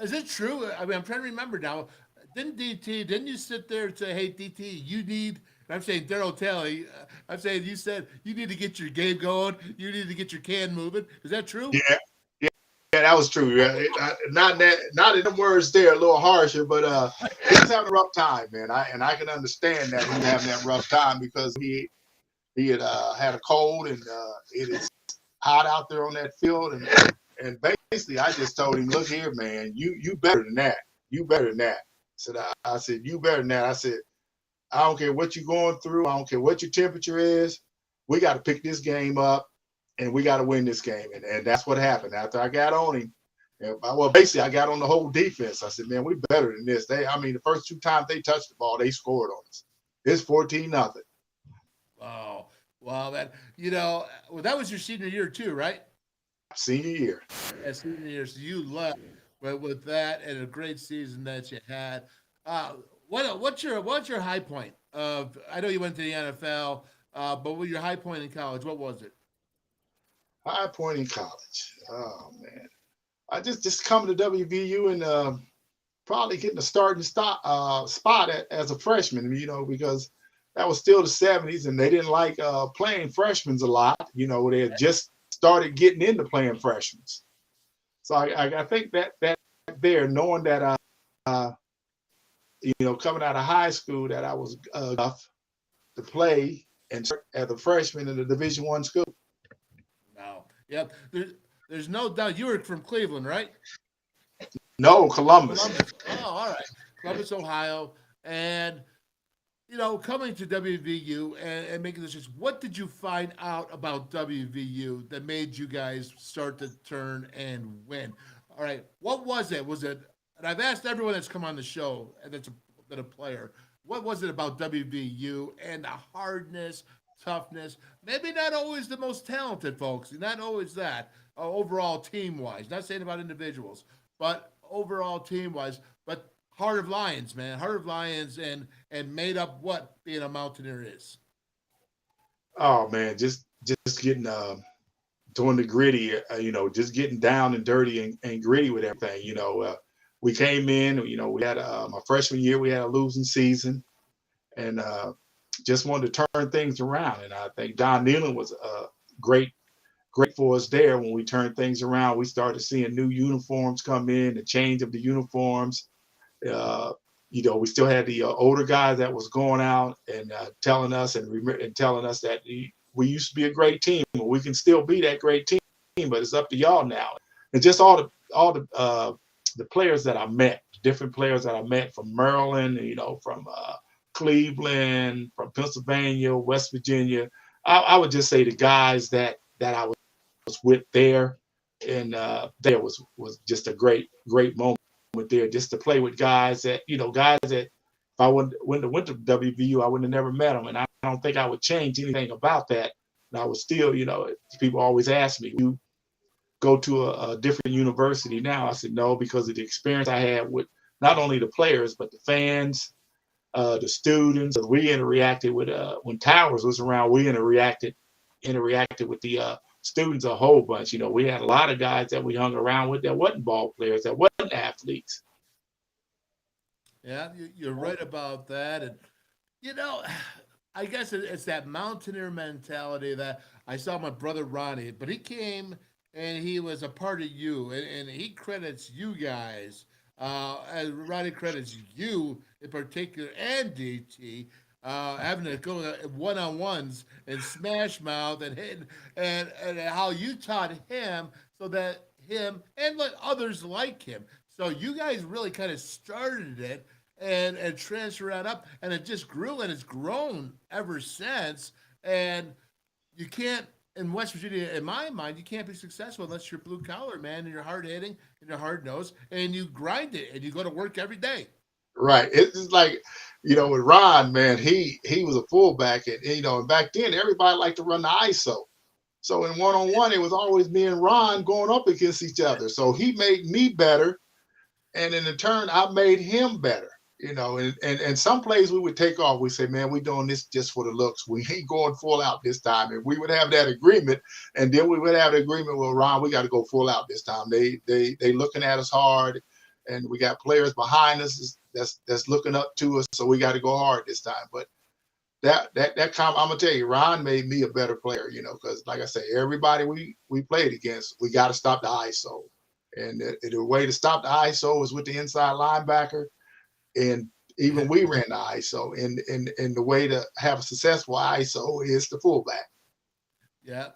Is it true? I mean, I'm trying to remember now. Didn't you sit there and say, hey, DT, you need, I'm saying Darryl Talley, I'm saying you said you need to get your game going. You need to get your can moving. Is that true?
Yeah, that was true. Yeah. Not in the words there, a little harsher, but he was having a rough time, man. I can understand that he was having that rough time because he had had a cold and it is hot out there on that field. And basically, I just told him, look here, man, you better than that. You better than that. I said, you better than that. I said, I don't care what you're going through. I don't care what your temperature is. We got to pick this game up, and we got to win this game. And that's what happened. After I got on him, basically, I got on the whole defense. I said, man, we better than this. The first 2 times they touched the ball, they scored on us. It's 14-0.
Wow. That was your senior year too, right?
Senior year.
Yeah, senior year. So you left, but with that and a great season that you had. What's your high point of? I know you went to the NFL, but what your high point in college? What was it?
High point in college. Oh man, I just coming to WVU and probably getting a starting spot as a freshman. Because that was still the 70s, and they didn't like playing freshmen a lot. They had just started getting into playing freshmen. So I think that there, knowing that coming out of high school, that I was enough to play and as a freshman in a Division I school.
Wow. Yep. There's no doubt you were from Cleveland, right?
No, Columbus.
Oh, all right. Columbus, Ohio. And, coming to WVU and making this, what did you find out about WVU that made you guys start to turn and win? All right. What was it? Was it, and I've asked everyone that's come on the show and that's been a player, what was it about WVU and the hardness, toughness, maybe not always the most talented folks, not always that, overall team-wise, not saying about individuals, but overall team-wise, but Heart of Lions, man. Heart of Lions and made up what being a Mountaineer is.
Oh man, just getting doing the gritty, just getting down and dirty and gritty with everything. We came in, we had my freshman year, we had a losing season, and just wanted to turn things around. And I think Don Nealon was great for us there when we turned things around. We started seeing new uniforms come in, the change of the uniforms. We still had the older guys that was going out and telling us that we used to be a great team, but we can still be that great team, but it's up to y'all now. And just all the players that I met, different players that I met from Maryland, from Cleveland, from Pennsylvania, West Virginia. I would just say the guys that I was with there, and there was just a great moment there, just to play with guys that if I went to WVU, I would have never met them, and I don't think I would change anything about that. And I would still, people always ask me, you go to a different university now? I said no, because of the experience I had with not only the players but the fans, the students. We interacted with when Towers was around. We interacted with the students a whole bunch. We had a lot of guys that we hung around with that wasn't ball players, that wasn't athletes.
Yeah, you're right about that. And, I guess it's that Mountaineer mentality that I saw my brother Ronnie, but he came and he was a part of you, and he credits you guys, as Ronnie credits you in particular, and DT, having to go one-on-ones and smash mouth and hit, and how you taught him so that him and let others like him. So you guys really kind of started it and transferred it up, and it just grew, and it's grown ever since. And you can't, in West Virginia, in my mind, you can't be successful unless you're blue collar, man, and you're hard hitting and you're hard nosed and you grind it and you go to work every day.
Right. It's like, with Ron, man, he was a fullback, and back then everybody liked to run the ISO. So in one-on-one, it was always me and Ron going up against each other. So he made me better, and in turn, I made him better. And some plays we would take off. We say, man, we doing this just for the looks. We ain't going full out this time. And we would have that agreement. And then we would have the agreement with Ron, we got to go full out this time. They looking at us hard, and we got players behind us that's looking up to us. So we got to go hard this time. But I'm gonna tell you, Ron made me a better player, because like I say, everybody we played against, we got to stop the ISO. And the way to stop the ISO is with the inside linebacker. And even we ran the ISO, and the way to have a successful ISO is the fullback.
Yeah,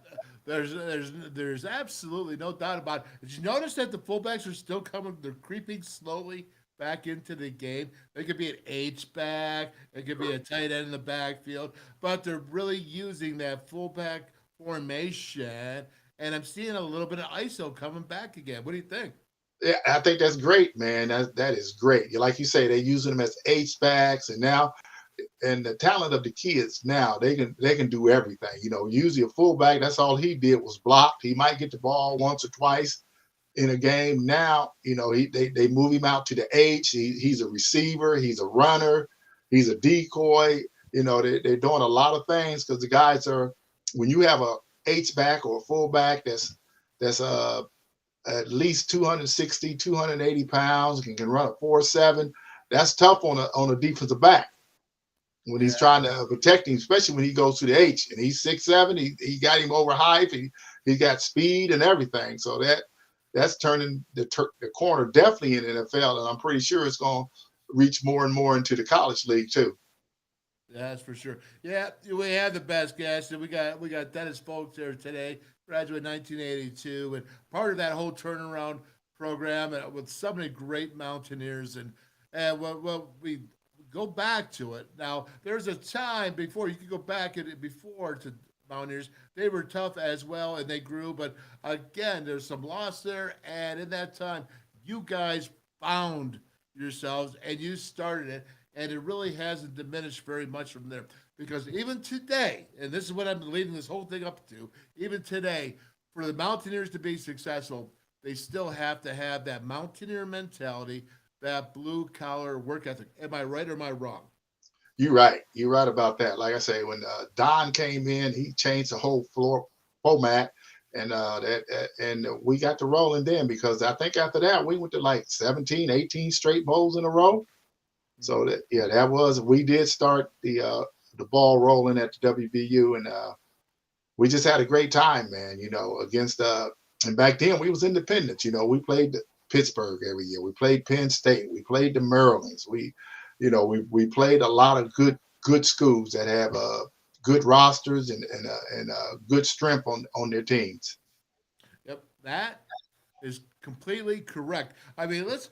there's absolutely no doubt about it. Did you notice that the fullbacks are still coming? They're creeping slowly back into the game. They could be an H-back, it could be a tight end in the backfield, but they're really using that fullback formation. And I'm seeing a little bit of ISO coming back again. What do you think?
Yeah, I think that's great, man. That is great. Like you say, they're using them as H-backs, and the talent of the kids now, they can do everything. Usually a fullback, that's all he did was block. He might get the ball once or twice in a game. Now, they move him out to the H. He's a receiver. He's a runner. He's a decoy. They're doing a lot of things because the guys are. When you have a H-back or a fullback that's at least 260, 280 pounds, can run a 4.7. That's tough on a defensive back when he's trying to protect him, especially when he goes to the H. And he's 6'7". He got him over hype. He got speed and everything. So that's turning the corner definitely in the NFL, and I'm pretty sure it's going to reach more and more into the college league too.
That's for sure. Yeah, we have the best guests, and we got Dennis Fowlkes there today. Graduated 1982, and part of that whole turnaround program with so many great Mountaineers. And we go back to it. Now, there's a time before you could go back before to Mountaineers. They were tough as well, and they grew. But again, there's some loss there. And in that time, you guys found yourselves, and you started it. And it really hasn't diminished very much from there. Because even today, and this is what I'm leading this whole thing up to, even today, for the Mountaineers to be successful, they still have to have that Mountaineer mentality, that blue-collar work ethic. Am I right or am I wrong?
You're right. You're right about that. Like I say, when Don came in, he changed the whole format, and we got to rolling then, because I think after that, we went to like 17, 18 straight bowls in a row. So we did start the ball rolling at the WVU, and we just had a great time, man, against and back then we was independents. We played Pittsburgh every year. We played Penn State. We played the Marylands. We played a lot of good schools that have good rosters and good strength on their teams.
Yep, that is completely correct. I mean, let's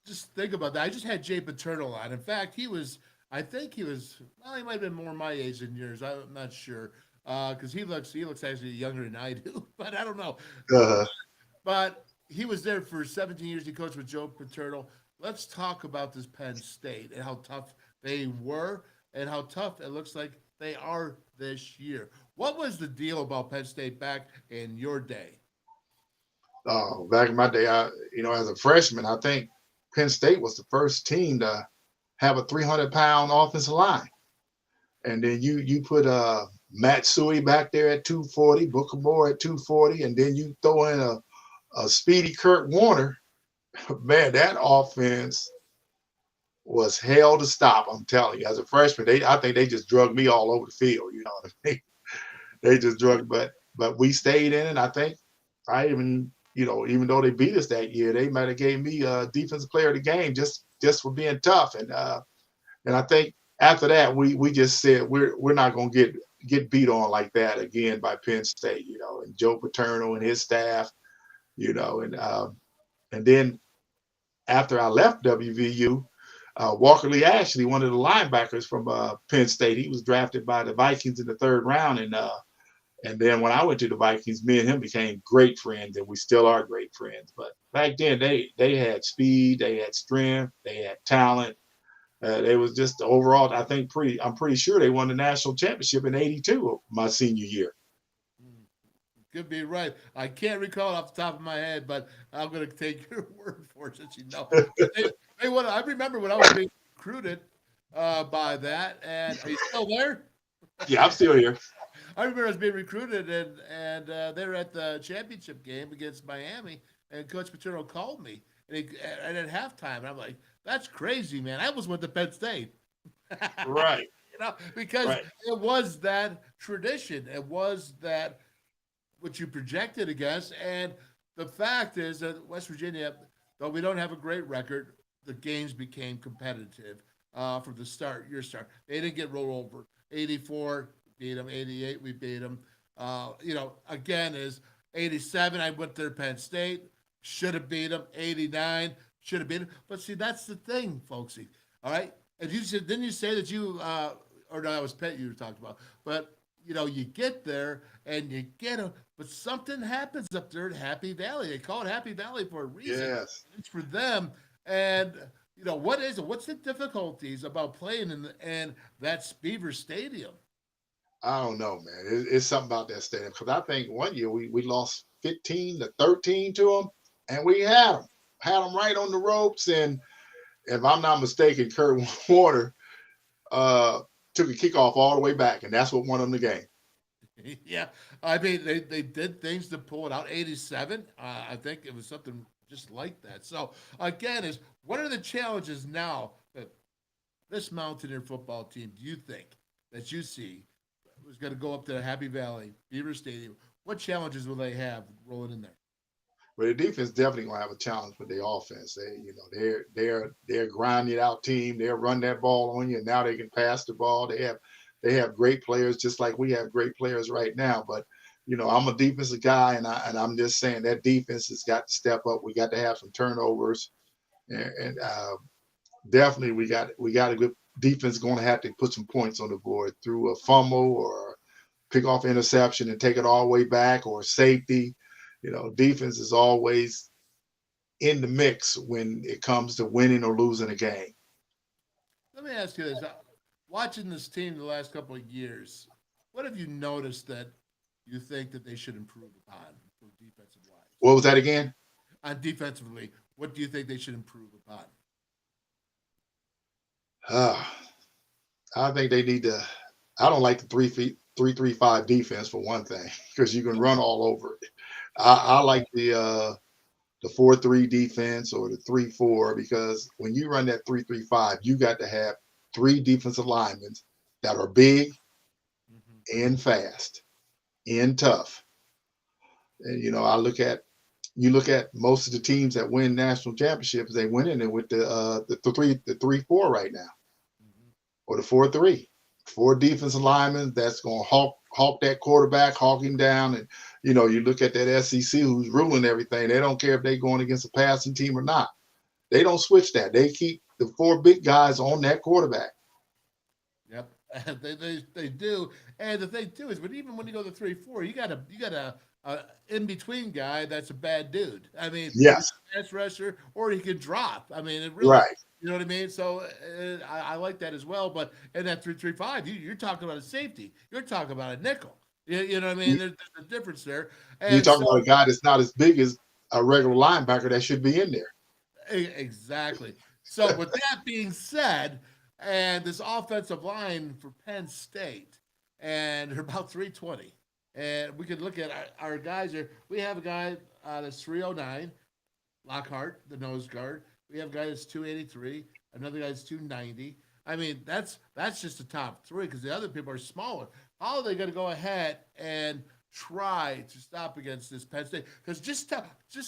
just think about that. I just had Jay Paterno on. In fact, he might have been more my age than yours. I'm not sure. Because he looks actually younger than I do, but I don't know. But he was there for 17 years. He coached with Joe Paterno. Let's talk about this Penn State and how tough they were and how tough it looks like they are this year. What was the deal about Penn State back in your day?
Oh, back in my day, as a freshman, I think Penn State was the first team to have a 300-pound offensive line. And then you put Matt Suey back there at 240, Booker Moore at 240, and then you throw in a speedy Kurt Warner. Man, that offense was hell to stop. I'm telling you, as a freshman, I think they just drugged me all over the field. You know what I mean? They just drugged, but we stayed in it. I think even though they beat us that year, they might have gave me a defensive player of the game just for being tough. And I think after that, we just said we're not going to get beat on like that again by Penn State, and Joe Paterno and his staff, and then after I left WVU, Walker Lee Ashley, one of the linebackers from Penn State, he was drafted by the Vikings in the 3rd round, and then when I went to the Vikings, me and him became great friends, and we still are great friends. But back then, they had speed, they had strength, they had talent. They was just overall, I'm pretty sure they won the national championship in '82, my senior year.
Could be right. I can't recall off the top of my head, but I'm going to take your word for it since you know. I remember when I was being recruited by that. And are you still there?
Yeah, I'm still here.
I remember I was being recruited, and they were at the championship game against Miami, and Coach Paterno called me, and at halftime, and I'm like, "That's crazy, man! I almost went to Penn State."
Right.
Because
right.
it was that tradition. It was that what you projected against, and the fact is that West Virginia, though we don't have a great record, the games became competitive from the start. Your start, they didn't get rolled over. 84. Beat them. 88, we beat them. Again, is 87, I went to Penn State, should have beat them. 89, should have beat them. But see, that's the thing, folksy. All right? And you said, didn't you say that you, or no, that was Pet you were talking about. But, you get there and you get them, but something happens up there at Happy Valley. They call it Happy Valley for a reason.
Yes.
It's for them. And, what is it? What's the difficulties about playing in that Beaver Stadium?
I don't know, man. It's something about that stadium because I think one year we lost 15-13 to them, and we had them right on the ropes. And if I'm not mistaken, Kurt Warner took a kickoff all the way back, and that's what won them the game.
Yeah, I mean they did things to pull it out. 87, I think it was something just like that. So again, what are the challenges now that this Mountaineer football team do you think that you see? Was going to go up to the Happy Valley, Beaver Stadium. What challenges will they have rolling in there?
Well, the defense definitely going to have a challenge with their offense. They're grinding out team. They'll run that ball on you, and now they can pass the ball. They have great players, just like we have great players right now. But I'm a defensive guy, and I'm just saying that defense has got to step up. We got to have some turnovers, and definitely we got a good defense going to have to put some points on the board through a fumble or pick off interception and take it all the way back or safety. Defense is always in the mix when it comes to winning or losing a game.
Let me ask you this. Watching this team the last couple of years, what have you noticed that you think that they should improve upon defensive wise?
What was that again?
On defensively, what do you think they should improve upon?
I think they need to. I don't like the 3-3-5 defense for one thing because you can run all over it. I like the 4-3 defense or the 3-4 because when you run that 3-3-5, you got to have 3 defensive linemen that are big and fast and tough. And you look at most of the teams that win national championships, they win in it with the 3-4 right now, or the 4-3. 4 defensive linemen that's going to hawk that quarterback, hawk him down. And, you look at that SEC who's ruling everything. They don't care if they're going against a passing team or not. They don't switch that. They keep the 4 big guys on that quarterback.
Yep, they do. And the thing too is, but even when you go to 3-4, you got a in between guy that's a bad dude. I mean,
yes,
pass rusher, or he can drop. I mean, it really,
right.
You know what I mean? So I like that as well. But in that 3-3-5, you're talking about a safety. You're talking about a nickel. You know what I mean? There's a difference there. And
you're talking about a guy that's not as big as a regular linebacker that should be in there.
Exactly. So with that being said, and this offensive line for Penn State, and they're about 320. And we could look at our guys here. We have a guy that's 309, Lockhart, the nose guard. We have a guy that's 283, another guy that's 290. I mean, that's just the top 3 because the other people are smaller. How are they going to go ahead and try to stop against this Penn State? Because just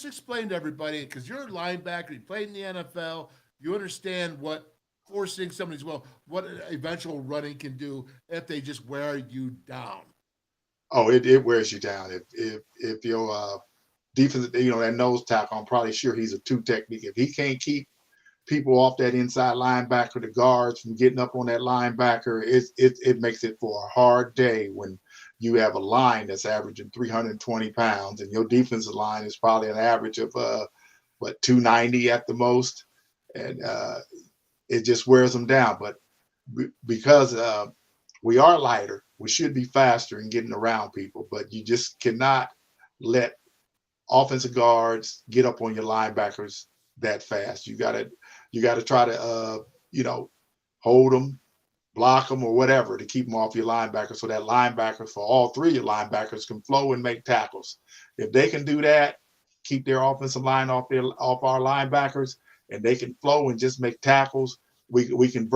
explain to everybody, because you're a linebacker, you played in the NFL, you understand what forcing somebody's what eventual running can do if they just wear you down.
Oh, it wears you down. If your defense, that nose tackle, I'm probably sure he's a 2 technique. If he can't keep people off that inside linebacker, the guards from getting up on that linebacker, it makes it for a hard day when you have a line that's averaging 320 pounds and your defensive line is probably an average of 290 at the most, and it just wears them down. But because we are lighter, we should be faster in getting around people, but you just cannot let offensive guards get up on your linebackers that fast. You got to try to hold them, block them, or whatever to keep them off your linebackers, so that linebackers, for all three of your linebackers, can flow and make tackles. If they can do that, keep their offensive line off our linebackers, and they can flow and just make tackles, we can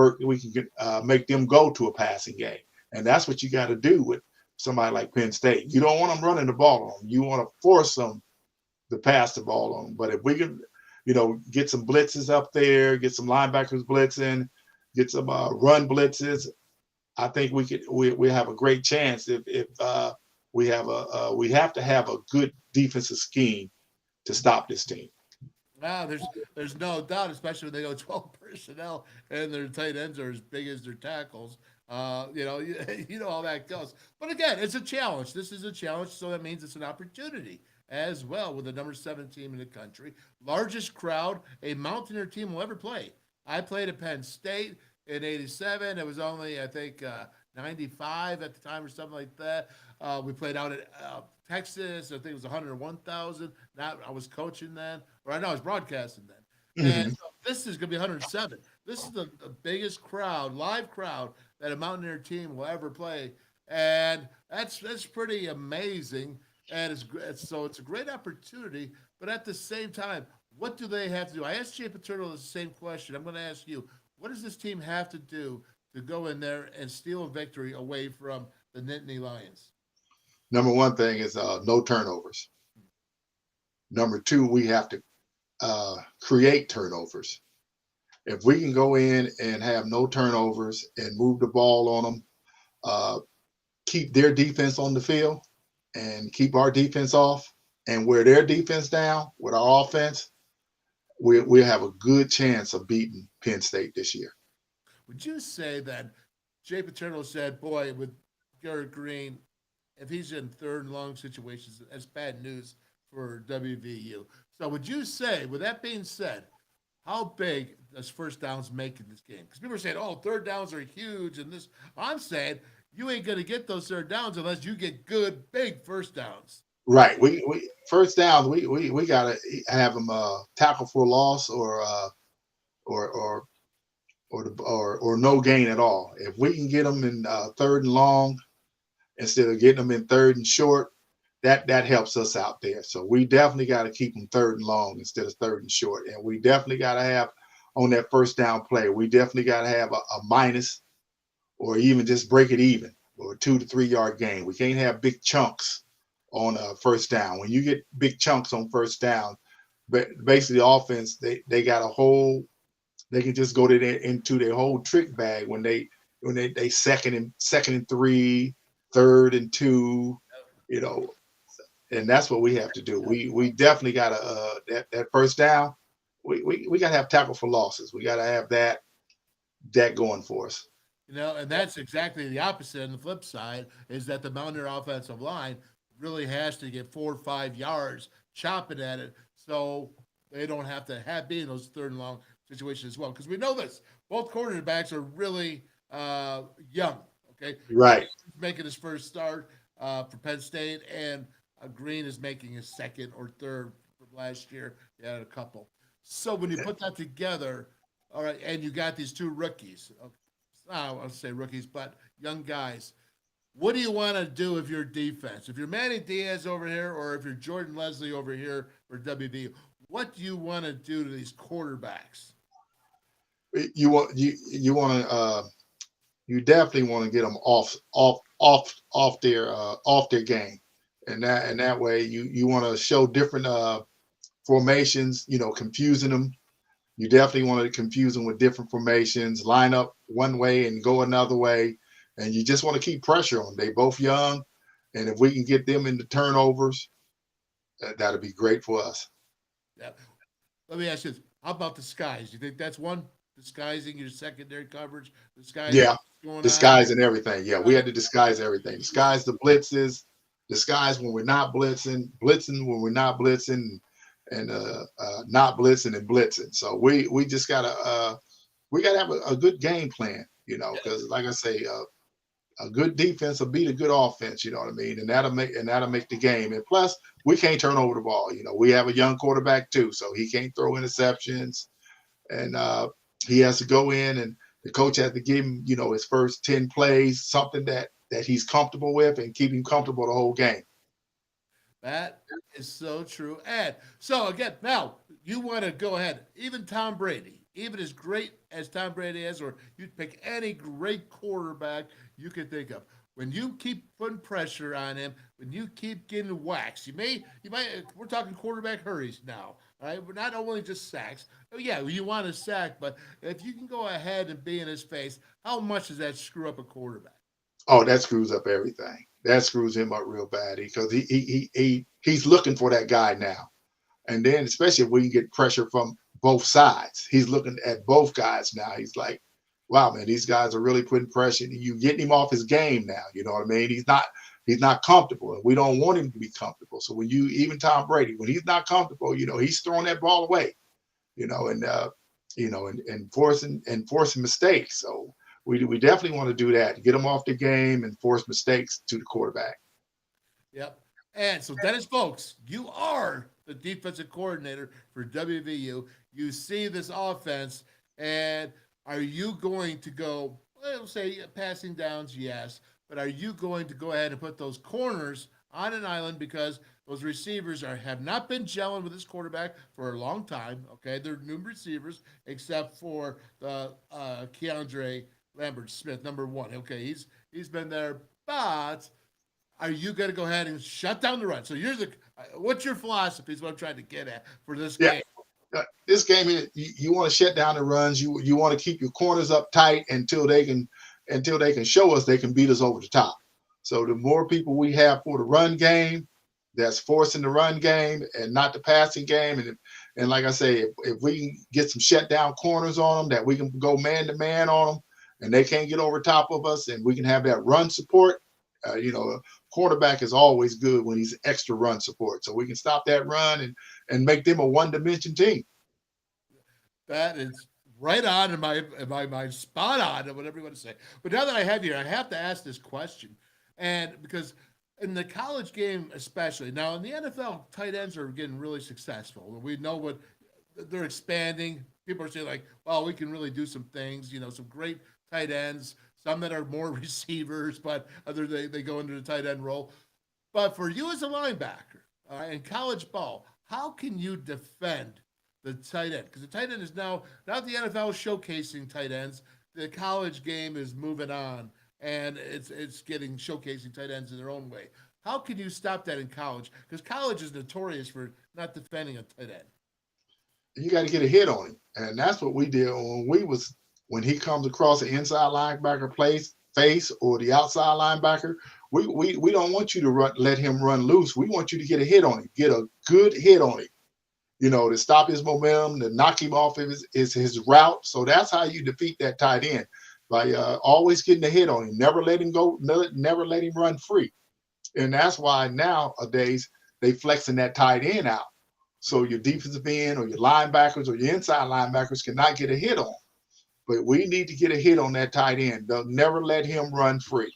make them go to a passing game. And that's what you got to do with somebody like Penn State. You don't want them running the ball on them. You want to force them to pass the ball on them. But if we can, get some blitzes up there, get some linebackers blitzing, get some run blitzes, I think we have a great chance. If we have to have a good defensive scheme to stop this team.
Wow, there's no doubt, especially when they go 12 personnel and their tight ends are as big as their tackles. You know how that goes. But again, it's a challenge. This is a challenge, so that means it's an opportunity as well with the number 7 team in the country. Largest crowd a Mountaineer team will ever play. I played at Penn State in '87. It was only, I think, 95 at the time or something like that. We played out at Texas. I think it was 101,000. I was coaching then, or I know I was broadcasting then.
Mm-hmm.
And so this is going to be 107. This is the biggest crowd, live crowd, that a Mountaineer team will ever play, and that's pretty amazing. And it's a great opportunity. But at the same time, what do they have to do? I asked Jay Paterno the same question. I'm going to ask you, what does this team have to do to go in there and steal a victory away from the Nittany Lions?
Number one thing is no turnovers. Number two, we have to create turnovers. If we can go in and have no turnovers and move the ball on them, keep their defense on the field and keep our defense off, and wear their defense down with our offense, we have a good chance of beating Penn State this year.
Would you say that Jay Paterno said, boy, with Garrett Green, if he's in third and long situations, that's bad news for WVU. So would you say, with that being said, how big does first downs make in this game? Because people are saying, oh, third downs are huge. And this, I'm saying you ain't going to get those third downs unless you get good, big first downs.
Right. We first downs, we got to have them tackle for a loss or no gain at all. If we can get them in third and long instead of getting them in third and short, that helps us out there. So we definitely got to keep them third and long instead of third and short. And we definitely got to have on that first down play, we definitely got to have a minus or even just break it even or a 2 to 3 yard gain. We can't have big chunks on first down. When you get big chunks on first down, but basically the offense, they got a whole, they can just go into their whole trick bag when they second and 3, third and 2, and that's what we have to do. We definitely got to that first down. We got to have tackle for losses. We got to have that going for us.
And that's exactly the opposite. On the flip side is that the Mountaineer offensive line really has to get 4 or 5 yards chopping at it, so they don't have to be in those third and long situations as well. Because we know this, both cornerbacks are really young. Okay,
right.
He's making his first start for Penn State, and Green is making his second or third from last year. He had a couple. So when you put that together, all right, and you got these 2 rookies. I want to say rookies, but young guys. What do you want to do if you're defense? If you're Manny Diaz over here, or if you're Jordan Leslie over here for WVU, what do you want to do to these quarterbacks?
You definitely want to get them off their game, and that way you want to show different formations. Confusing them. You definitely want to confuse them with different formations. Line up one way and go another way. And you just want to keep pressure on them. They both young, and if we can get them into turnovers, that'll be great for us.
Yeah. Let me ask you this. How about disguise? You think that's one? Disguising your secondary coverage?
Disguising everything. Yeah, we had to disguise everything. Disguise the blitzes, disguise when we're not blitzing when we're not blitzing, and not blitzing and blitzing. So we just gotta have a good game plan, because like I say, a good defense will beat a good offense, you know what I mean? And that'll make the game. And plus, we can't turn over the ball. We have a young quarterback too, so he can't throw interceptions. And he has to go in The coach has to give him, his first 10 plays, something that he's comfortable with, and keep him comfortable the whole game.
That is so true. And so again, now you want to go ahead, even Tom Brady, even as great as Tom Brady is, or you pick any great quarterback you can think of. When you keep putting pressure on him, when you keep getting waxed, you might, we're talking quarterback hurries now, all right? We're not only just sacks. Oh, yeah, you want a sack, but if you can go ahead and be in his face, how much does that screw up a quarterback?
Oh, that screws up everything. That screws him up real bad because he's looking for that guy now. And then especially if we can get pressure from both sides, he's looking at both guys now. He's like, wow, man, these guys are really putting pressure. You getting him off his game now. You know what I mean? He's not comfortable, and we don't want him to be comfortable. So when even Tom Brady, when he's not comfortable, he's throwing that ball away, and forcing mistakes. So we definitely want to do that, get him off the game and force mistakes to the quarterback.
Yep. And so Dennis Fowlkes, you are the defensive coordinator for WVU. You see this offense, and are you going to go, let's say passing downs, yes, but are you going to go ahead and put those corners on an island because those receivers have not been gelling with this quarterback for a long time, okay? They're new receivers except for the Keandre Lambert-Smith, number one. Okay, he's been there, but are you going to go ahead and shut down the run? So what's your philosophy is what I'm trying to get at for this game.
This game, you want to shut down the runs. You want to keep your corners up tight until they can show us they can beat us over the top. So the more people we have for the run game, that's forcing the run game and not the passing game. And like I say, if we can get some shutdown corners on them, that we can go man to man on them, and they can't get over top of us, and we can have that run support. Quarterback is always good when he's extra run support, so we can stop that run and make them a one-dimension team.
That is right on in my mind, spot on, or whatever you want to say. But now that I have you, I have to ask this question, and because in the college game especially, now in the NFL, tight ends are getting really successful. We know what they're expanding. People are saying like, well, we can really do some things, some great tight ends. Some that are more receivers, but they go into the tight end role. But for you as a linebacker in college ball, how can you defend the tight end? Because the tight end is now not the NFL showcasing tight ends. The college game is moving on, and it's getting showcasing tight ends in their own way. How can you stop that in college? Because college is notorious for not defending a tight end.
You got to get a hit on him, and that's what we did when he comes across the inside linebacker face or the outside linebacker. We don't want you to let him run loose. We want you to get a hit on him, get a good hit on him, to stop his momentum, to knock him off of his route. So that's how you defeat that tight end, by always getting a hit on him, never let him go, never let him run free. And that's why nowadays they flexing that tight end out. So your defensive end or your linebackers or your inside linebackers cannot get a hit on him. But we need to get a hit on that tight end. They'll never let him run free.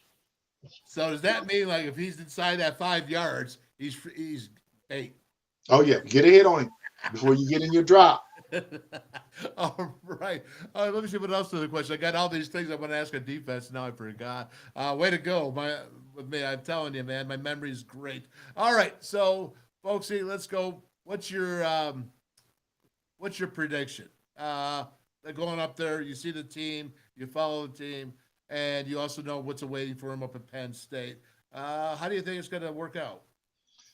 So does that mean like if he's inside that 5 yards, he's 8?
Oh yeah, get a hit on him before you get in your drop.
All right. Let me see what else is the question. I got all these things I want to ask on defense. Now I forgot. Way to go, with me. I'm telling you, man, my memory is great. All right, so folks, let's go. What's your prediction? Going up there, you see the team, you follow the team, and you also know what's awaiting for him up at Penn State. How do you think it's going to work out?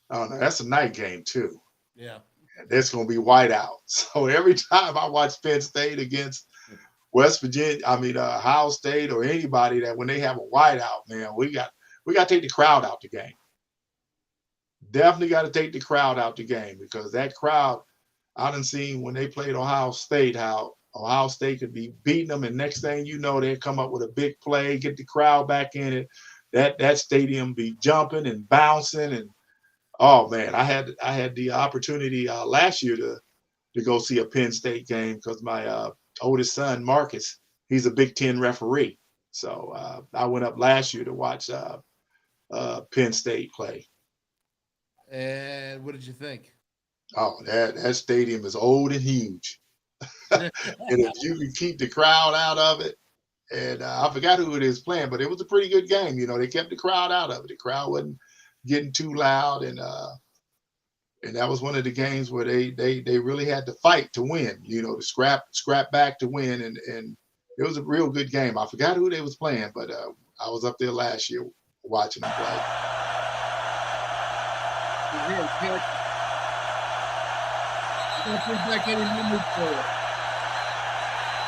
Oh, no, that's a night game too.
Yeah.
There's going to be whiteout. So every time I watch Penn State against West Virginia, Ohio State or anybody, that when they have a whiteout, man, we got to take the crowd out the game. Definitely got to take the crowd out the game, because that crowd, I done seen when they played Ohio State, how Ohio State could be beating them, and next thing you know, they come up with a big play, get the crowd back in it. That stadium be jumping and bouncing, and oh man, I had the opportunity last year to go see a Penn State game, because my oldest son Marcus, he's a Big Ten referee, so I went up last year to watch Penn State play.
And what did you think?
Oh, that stadium is old and huge. And if you can keep the crowd out of it, And I forgot who it is playing, but it was a pretty good game. You know, they kept the crowd out of it. The crowd wasn't getting too loud, and that was one of the games where they really had to fight to win. You know, to scrap back to win, and it was a real good game. I forgot who they was playing, but I was up there last year watching them play.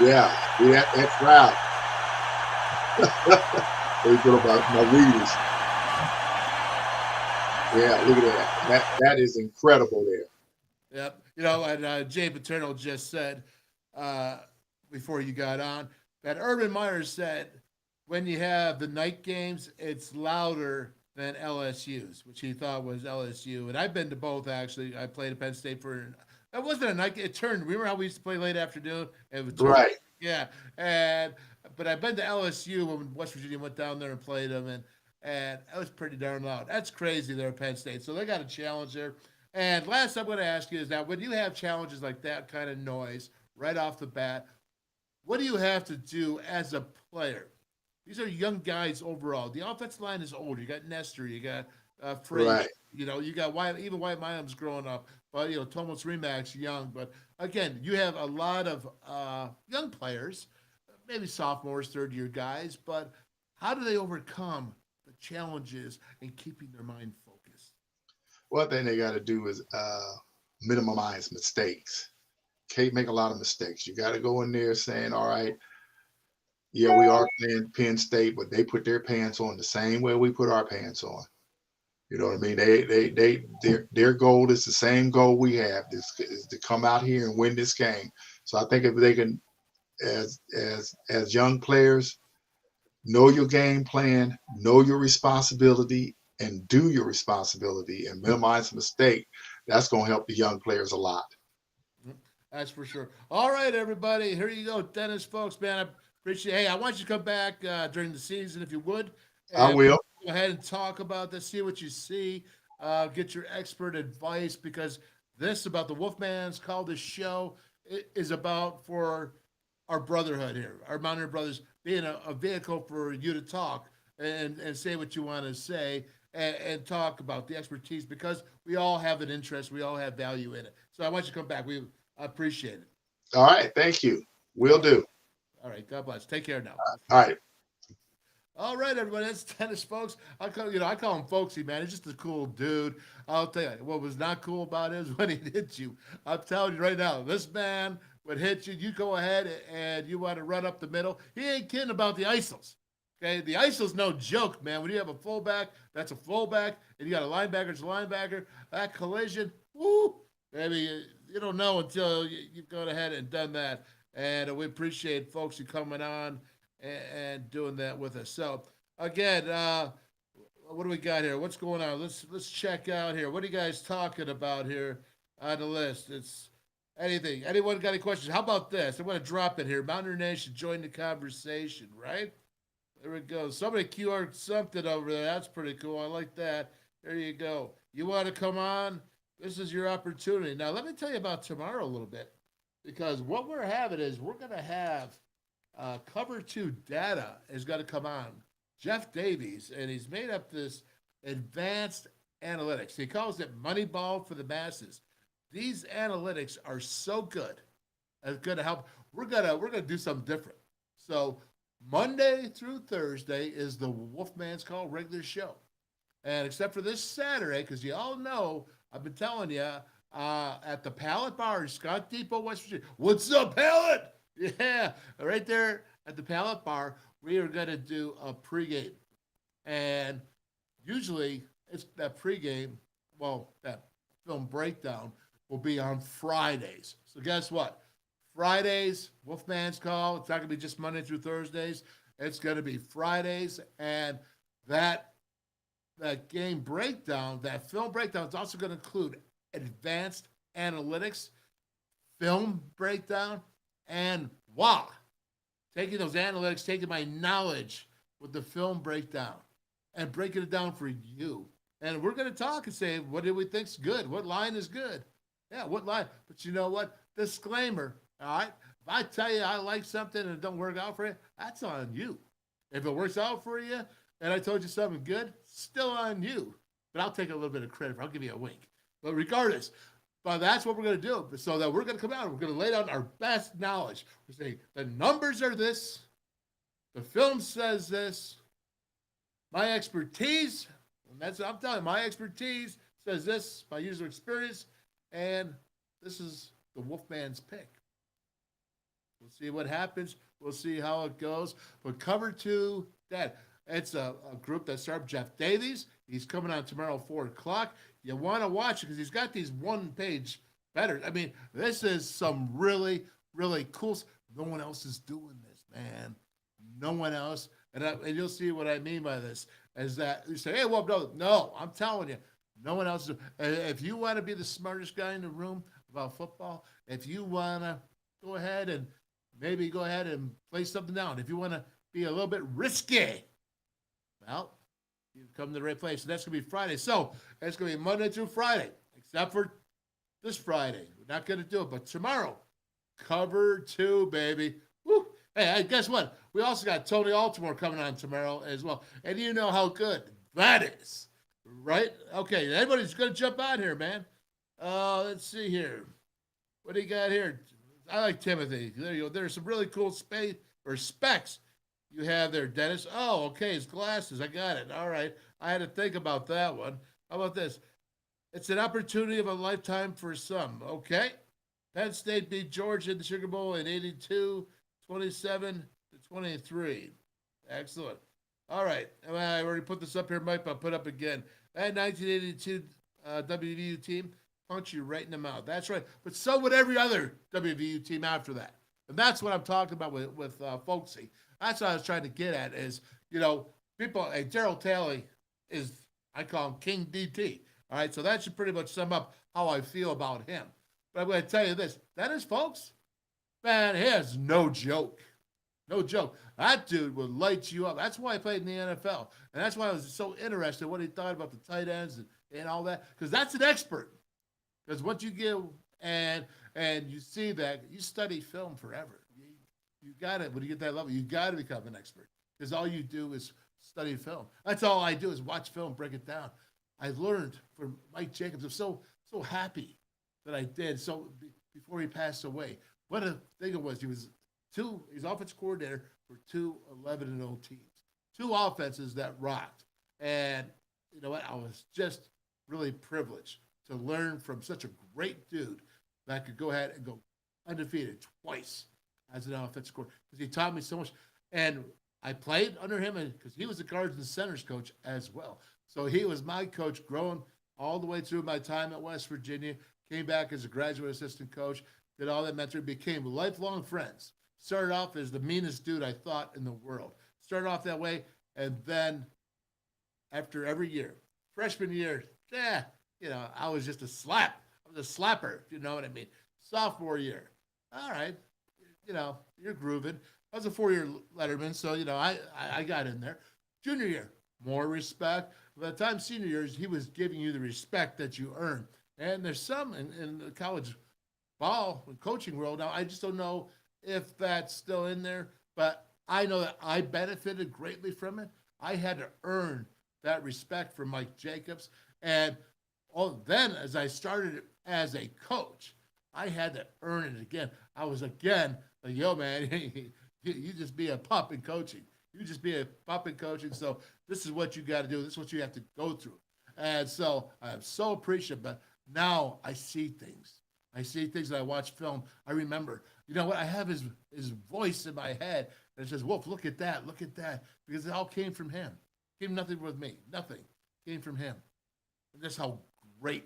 Yeah, that crowd. They put up my readers. Yeah, look at that. That is incredible there.
Yep. You know, and Jay Paterno just said before you got on that Urban Meyer said when you have the night games, it's louder than LSU's, which he thought was LSU. And I've been to both, actually. I played at Penn State for – that wasn't a night – it turned – remember how we used to play late afternoon?
Right.
Yeah. But I've been to LSU when West Virginia went down there and played them, and it was pretty darn loud. That's crazy there at Penn State. So they got a challenge there. And last I'm going to ask you is that when you have challenges like that kind of noise right off the bat, what do you have to do as a player? These are young guys overall. The offensive line is older. You got Nestor. You got Frazier.
Right.
You know, you got White. Even White Milam's growing up. But, you know, Thomas Remack's young. But, again, you have a lot of young players, maybe sophomores, third-year guys. But how do they overcome the challenges and keeping their mind focused?
One thing they got to do is minimize mistakes. Can't make a lot of mistakes. You got to go in there saying, all right, yeah, we are playing Penn State, but they put their pants on the same way we put our pants on. You know what I mean? Their goal is the same goal we have, is to come out here and win this game. So I think if they can, as young players, know your game plan, know your responsibility, and do your responsibility and minimize mistake, that's going to help the young players a lot.
That's for sure. All right, everybody. Here you go, Dennis Fowlkes, man. I appreciate it. Hey, I want you to come back during the season if you would.
I will.
Go ahead and talk about this, see what you see, get your expert advice, because this about the WolfMan's called this show is about for our brotherhood here, our Mountaineer brothers, being a vehicle for you to talk and say what you want to say and talk about the expertise, because we all have an interest. We all have value in it. So I want you to come back. I appreciate it.
All right. Thank you. Will do.
All right. God bless. Take care now.
All right.
All right, everybody. That's Dennis Fowlkes. I call him Folksy, man. He's just a cool dude. I'll tell you what was not cool about it is when he hit you. I'm telling you right now, this man would hit you. You go ahead and you want to run up the middle. He ain't kidding about the ISOs. Okay, the ISO's no joke, man. When you have a fullback, that's a fullback, and you got a linebacker, it's a linebacker. That collision, woo, baby, you don't know until you've gone ahead and done that. And we appreciate folks you coming on and doing that with us. So again, what do we got here? What's going on? Let's check out here. What are you guys talking about here on the list? It's anything. Anyone got any questions? How about this? I want to drop it here. Mountaineer Nation, join the conversation, right? There we go. Somebody QR'd something over there. That's pretty cool. I like that. There you go. You want to come on? This is your opportunity. Now, let me tell you about tomorrow a little bit, because what we're having is we're going to have Cover 2 data is going to come on. Jeff Davies, and he's made up this advanced analytics. He calls it Moneyball for the masses. These analytics are so good. It's going to help. We're gonna do something different. So Monday through Thursday is the WolfMan's Call regular show. And except for this Saturday, because you all know, I've been telling you, at the Pallet Bar in Scott Depot, West Virginia. What's up, Pallet? Yeah, right there at the Pallet Bar, we are going to do a pregame. And usually it's that pregame, that film breakdown will be on Fridays. So guess what? Fridays, WolfMan's Call. It's not going to be just Monday through Thursdays. It's going to be Fridays. And that game breakdown, that film breakdown is also going to include advanced analytics, film breakdown, and taking those analytics, taking my knowledge with the film breakdown and breaking it down for you. And we're going to talk and say, what do we think's good? What line is good? Yeah, what line? But you know what? Disclaimer, all right? If I tell you I like something and it don't work out for you, that's on you. If it works out for you and I told you something good, still on you. But I'll take a little bit of credit. I'll give you a wink. But regardless, but that's what we're going to do. So that we're going to come out and we're going to lay down our best knowledge. We're saying the numbers are this. The film says this. My expertise, and that's what I'm telling you, my expertise says this, my user experience, and this is the Wolfman's pick. We'll see what happens. We'll see how it goes. But cover 2, Dad, it's a group that started Jeff Davies. He's coming on tomorrow at 4 o'clock. You want to watch it because he's got these one-page better. I mean, this is some really, really cool. No one else is doing this, man. No one else. And you'll see what I mean by this, is that you say, hey, well, no, I'm telling you, no one else. If you want to be the smartest guy in the room about football, if you want to go ahead and play something down, if you want to be a little bit risky, well, you've come to the right place. And that's going to be Friday. So it's going to be Monday through Friday, except for this Friday. We're not going to do it. But tomorrow, cover 2, baby. Woo. Hey, guess what? We also got Tony Altimore coming on tomorrow as well. And you know how good that is, right? Okay, anybody's going to jump on here, man. Let's see here. What do you got here? I like Timothy. There you go. There's some really cool specs you have there, Dennis. Oh, okay, his glasses. I got it. All right. I had to think about that one. How about this? It's an opportunity of a lifetime for some. Okay. Penn State beat Georgia in the Sugar Bowl in 82, 27-23. Excellent. All right. I already put this up here, Mike, but I'll put up again. That 1982 WVU team punched you right in the mouth. That's right. But so would every other WVU team after that. And that's what I'm talking about with Folksy. That's what I was trying to get at is, people, hey, Daryl Talley is, I call him King DT. All right. So that should pretty much sum up how I feel about him. But I'm going to tell you this. Dennis Fowlkes, man, he has no joke. No joke. That dude would light you up. That's why I played in the NFL. And that's why I was so interested in what he thought about the tight ends and all that. Because that's an expert. Because once you get and you see that, you study film forever. You got to, when you get that level, you got to become an expert. Because all you do is study film. That's all I do is watch film, break it down. I learned from Mike Jacobs. I'm so happy that I did. So before he passed away, what a thing it was. He's offensive coordinator for 2 11-0 teams, 2 offenses that rocked. And you know what? I was just really privileged to learn from such a great dude that could go ahead and go undefeated twice as an offensive coordinator because he taught me so much. And I played under him because he was the guards and centers coach as well. So he was my coach growing all the way through my time at West Virginia, came back as a graduate assistant coach, did all that mentoring, became lifelong friends. Started off as the meanest dude I thought in the world. Started off that way, and then after every year, freshman year, I was just a slap. I was a slapper, if you know what I mean. Sophomore year, all right, you're grooving. I was a 4-year letterman, so, I got in there. Junior year, more respect. By the time senior years, he was giving you the respect that you earn. And there's some in the college ball and coaching world now. I just don't know if that's still in there, but I know that I benefited greatly from it. I had to earn that respect from Mike Jacobs. And then as I started as a coach, I had to earn it again. I was again like, yo, man, you just be a pup in coaching. You just be a pup in coaching. So this is what you got to do. This is what you have to go through. And so I'm so appreciative, but now I see things. I see things and I watch film. I remember, you know what? I have his voice in my head that says, Wolf, look at that, because it all came from him. Came nothing with me. Nothing came from him. And that's how great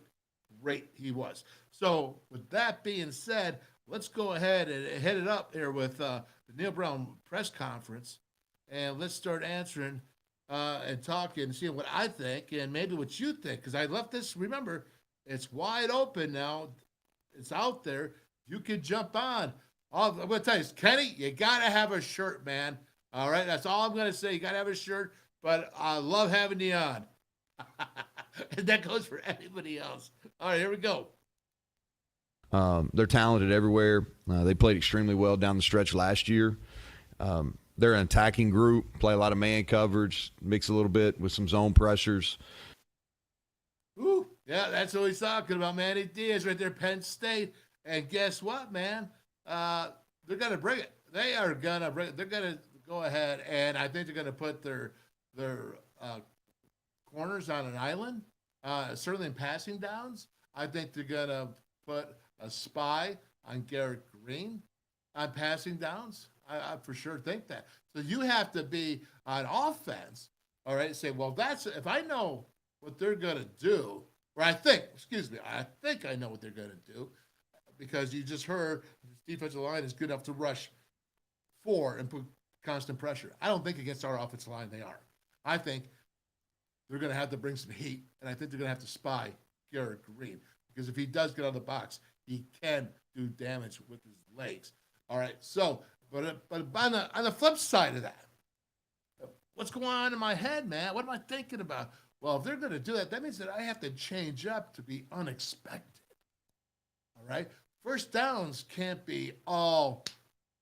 he was. So with that being said, let's go ahead and head it up here with the Neal Brown Press Conference. And let's start answering and talking and seeing what I think and maybe what you think. Because I left this, remember, it's wide open now. It's out there. You can jump on. I'm going to tell you, Kenny, you got to have a shirt, man. All right? That's all I'm going to say. You got to have a shirt, but I love having you on. And that goes for anybody else. All right, here we go.
They're talented everywhere. They played extremely well down the stretch last year. They're an attacking group, play a lot of man coverage, mix a little bit with some zone pressures.
Ooh, yeah, that's what he's talking about, Manny Diaz right there, Penn State. And guess what, man? They're going to bring it. They are going to bring it. They're going to go ahead, and I think they're going to put their corners on an island, certainly in passing downs. I think they're going to put a spy on Garrett Green on passing downs. I for sure think that. So you have to be on offense, all right, say, well, that's if I know what they're going to do, or I think I know what they're going to do, because you just heard this defensive line is good enough to rush 4 and put constant pressure. I don't think against our offensive line they are. I think they're going to have to bring some heat, and I think they're going to have to spy Garrett Green, because if he does get out of the box, he can do damage with his legs. All right, so but on the flip side of that, what's going on in my head, man? What am I thinking about? Well, if they're going to do that, that means that I have to change up to be unexpected. All right, first downs can't be all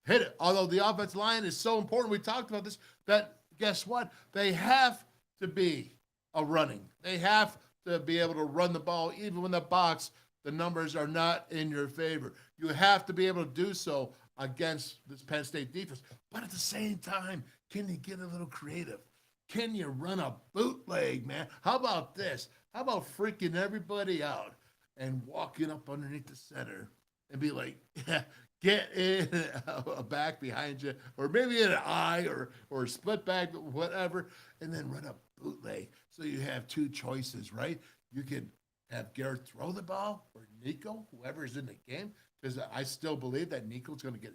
hit it. Although the offensive line is so important, we talked about this, that guess what? They have to be a running. They have to be able to run the ball even when the box, the numbers are not in your favor. You have to be able to do so against this Penn State defense. But at the same time, can you get a little creative? Can you run a bootleg, man? How about this? How about freaking everybody out and walking up underneath the center and be like, yeah, get in a back behind you, or maybe an eye or a split back, whatever, and then run a bootleg. So you have two choices, right? You can have Garrett throw the ball, or Nico, whoever is in the game, because I still believe that Nico's going to get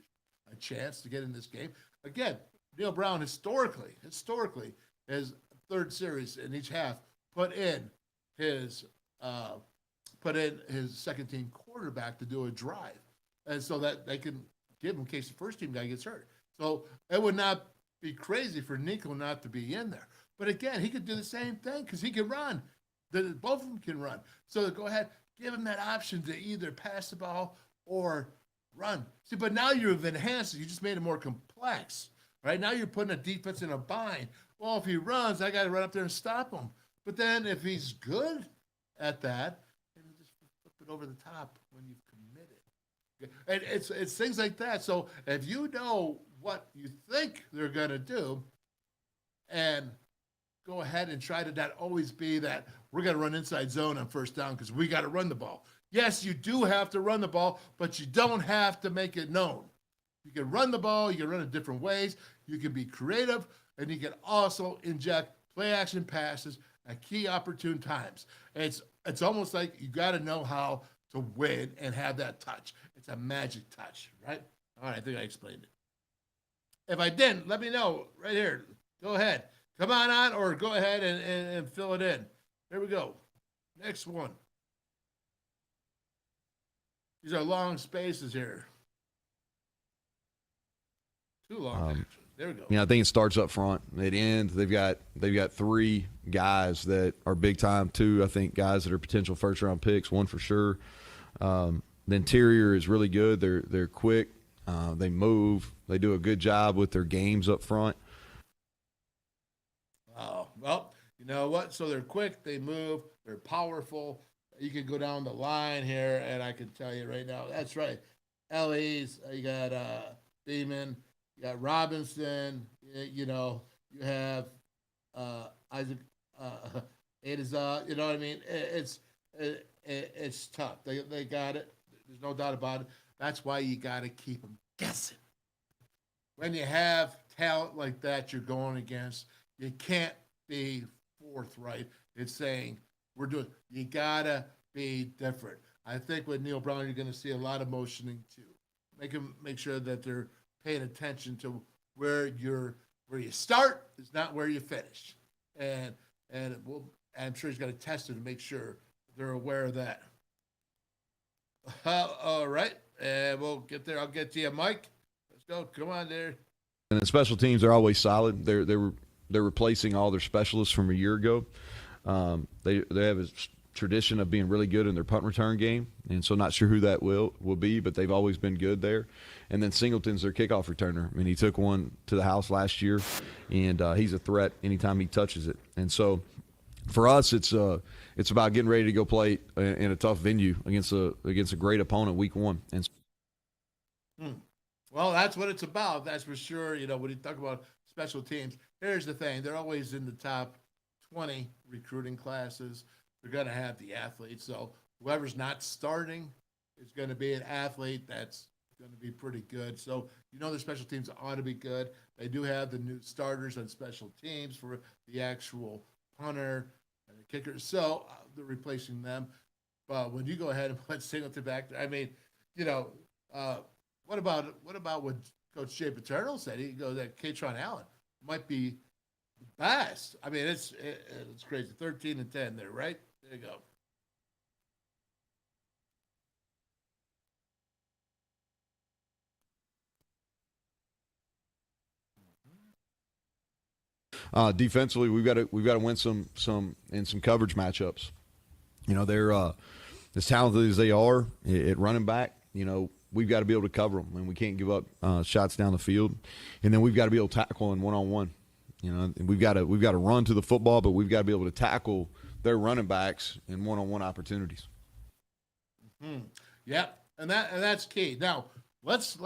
a chance to get in this game. Again, Neal Brown historically, his third series in each half, put in his second team quarterback to do a drive, and so that they can give him in case the first team guy gets hurt. So it would not be crazy for Nico not to be in there. But again, he could do the same thing because he can run. Both of them can run. So go ahead, give him that option to either pass the ball or run. See, but now you've enhanced it. You just made it more complex, right? Now you're putting a defense in a bind. Well, if he runs, I got to run up there and stop him. But then if he's good at that, then you just flip it over the top when you've committed. And it's things like that. So if you know what you think they're going to do, and go ahead and try to not always be that we're going to run inside zone on first down because we got to run the ball. Yes, you do have to run the ball, but you don't have to make it known. You can run the ball. You can run it different ways. You can be creative, and you can also inject play action passes at key opportune times. It's almost like you got to know how to win and have that touch. It's a magic touch, right? All right, I think I explained it. If I didn't, let me know right here. Go ahead. Come on, or go ahead and fill it in. There we go. Next one. These are long spaces here. Too long, actually. There we go.
I think it starts up front. At end, they've got 3 guys that are big time. 2, I think, guys that are potential first round picks. 1 for sure. The interior is really good. They're quick. They move. They do a good job with their games up front.
Oh, well, you know what? So they're quick, they move, they're powerful. You can go down the line here, and I can tell you right now, that's right. LEs, you got Beeman, you got Robinson, you have Isaac Adazah, you know what I mean? It's tough. They got it. There's no doubt about it. That's why you got to keep them guessing. When you have talent like that you're going against, you can't be forthright. It's saying you gotta be different. I think with Neal Brown, you're going to see a lot of motioning too. Make sure that they're paying attention to where you start is not where you finish, and I'm sure he's got to test it to make sure they're aware of that. All right, and we'll get there. I'll get to you, Mike. Let's go. Come on there.
And the special teams are always solid. They're replacing all their specialists from a year ago. They have a tradition of being really good in their punt return game, and so not sure who that will be, but they've always been good there. And then Singleton's their kickoff returner. I mean, he took one to the house last year, and he's a threat anytime he touches it. And so for us, it's about getting ready to go play in a tough venue against a great opponent week one. And
well, that's what it's about. That's for sure. You know, when you talk about special teams, here's the thing. They're always in the top 20 recruiting classes. They're going to have the athletes. So whoever's not starting is going to be an athlete that's going to be pretty good. So, you know, their special teams ought to be good. They do have the new starters on special teams for the actual punter and the kicker. So they're replacing them. But when you go ahead and put Singleton back there, I mean, you know, what about what Coach Jay Paterno said? He goes that Katron Allen might be the best. I mean, it's crazy. 13-10 there, right? There you
go. Defensively, we've got to win some coverage matchups. You know, they're as talented as they are at running back. You know, we've got to be able to cover them, and we can't give up shots down the field. And then we've got to be able to tackle in one-on-one. You know, and we've got to run to the football, but we've got to be able to tackle their running backs in one-on-one opportunities.
Mm-hmm. Yeah, and that's key. Now let's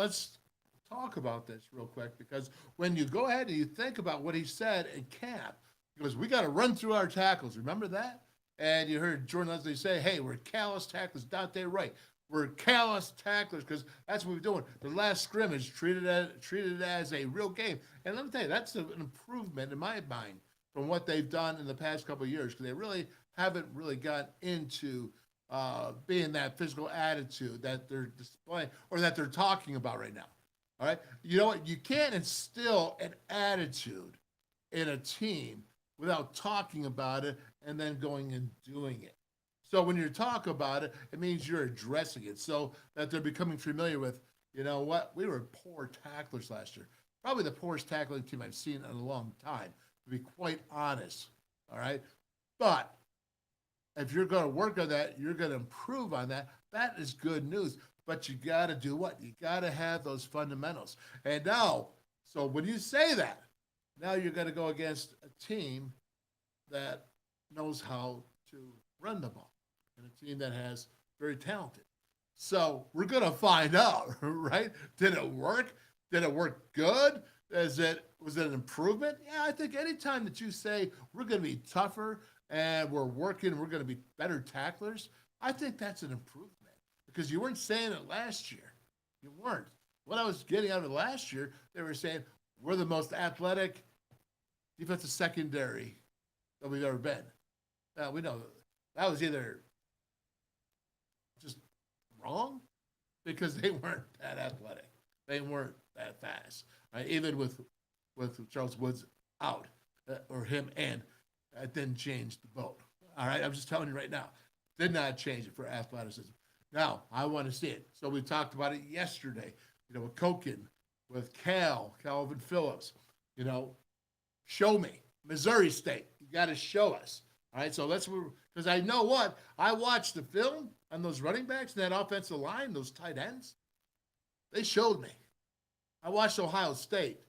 talk about this real quick, because when you go ahead and you think about what he said in camp, he goes, "We got to run through our tackles." Remember that? And you heard Jordan Leslie say, "Hey, we're callous tacklers." Dante Wright. We're callous tacklers because that's what we're doing. The last scrimmage treated it as a real game. And let me tell you, that's an improvement in my mind from what they've done in the past couple of years, because they really haven't really got into being that physical attitude that they're displaying or that they're talking about right now. All right? You know what? You can't instill an attitude in a team without talking about it and then going and doing it. So when you talk about it, it means you're addressing it so that they're becoming familiar with, you know what, we were poor tacklers last year. Probably the poorest tackling team I've seen in a long time, to be quite honest, all right? But if you're going to work on that, you're going to improve on that, that is good news. But you got to do what? You got to have those fundamentals. And now, so when you say that, now you're going to go against a team that knows how to run the ball. And a team that has very talented. So we're going to find out, right? Did it work? Did it work good? Was it an improvement? Yeah, I think anytime that you say we're going to be tougher and we're working, we're going to be better tacklers, I think that's an improvement, because you weren't saying it last year. You weren't. What I was getting out of last year, they were saying we're the most athletic defensive secondary that we've ever been. Now, we know that was either just wrong, because they weren't that athletic. They weren't that fast. Right? Even with Charles Woods out, or him, and that didn't change the boat. All right, I'm just telling you right now, did not change it for athleticism. Now, I want to see it. So we talked about it yesterday, you know, with Koken, with Calvin Phillips, you know, show me. Missouri State, you got to show us. All right, so because I know what? I watched the film on those running backs and that offensive line, those tight ends. They showed me. I watched Ohio State.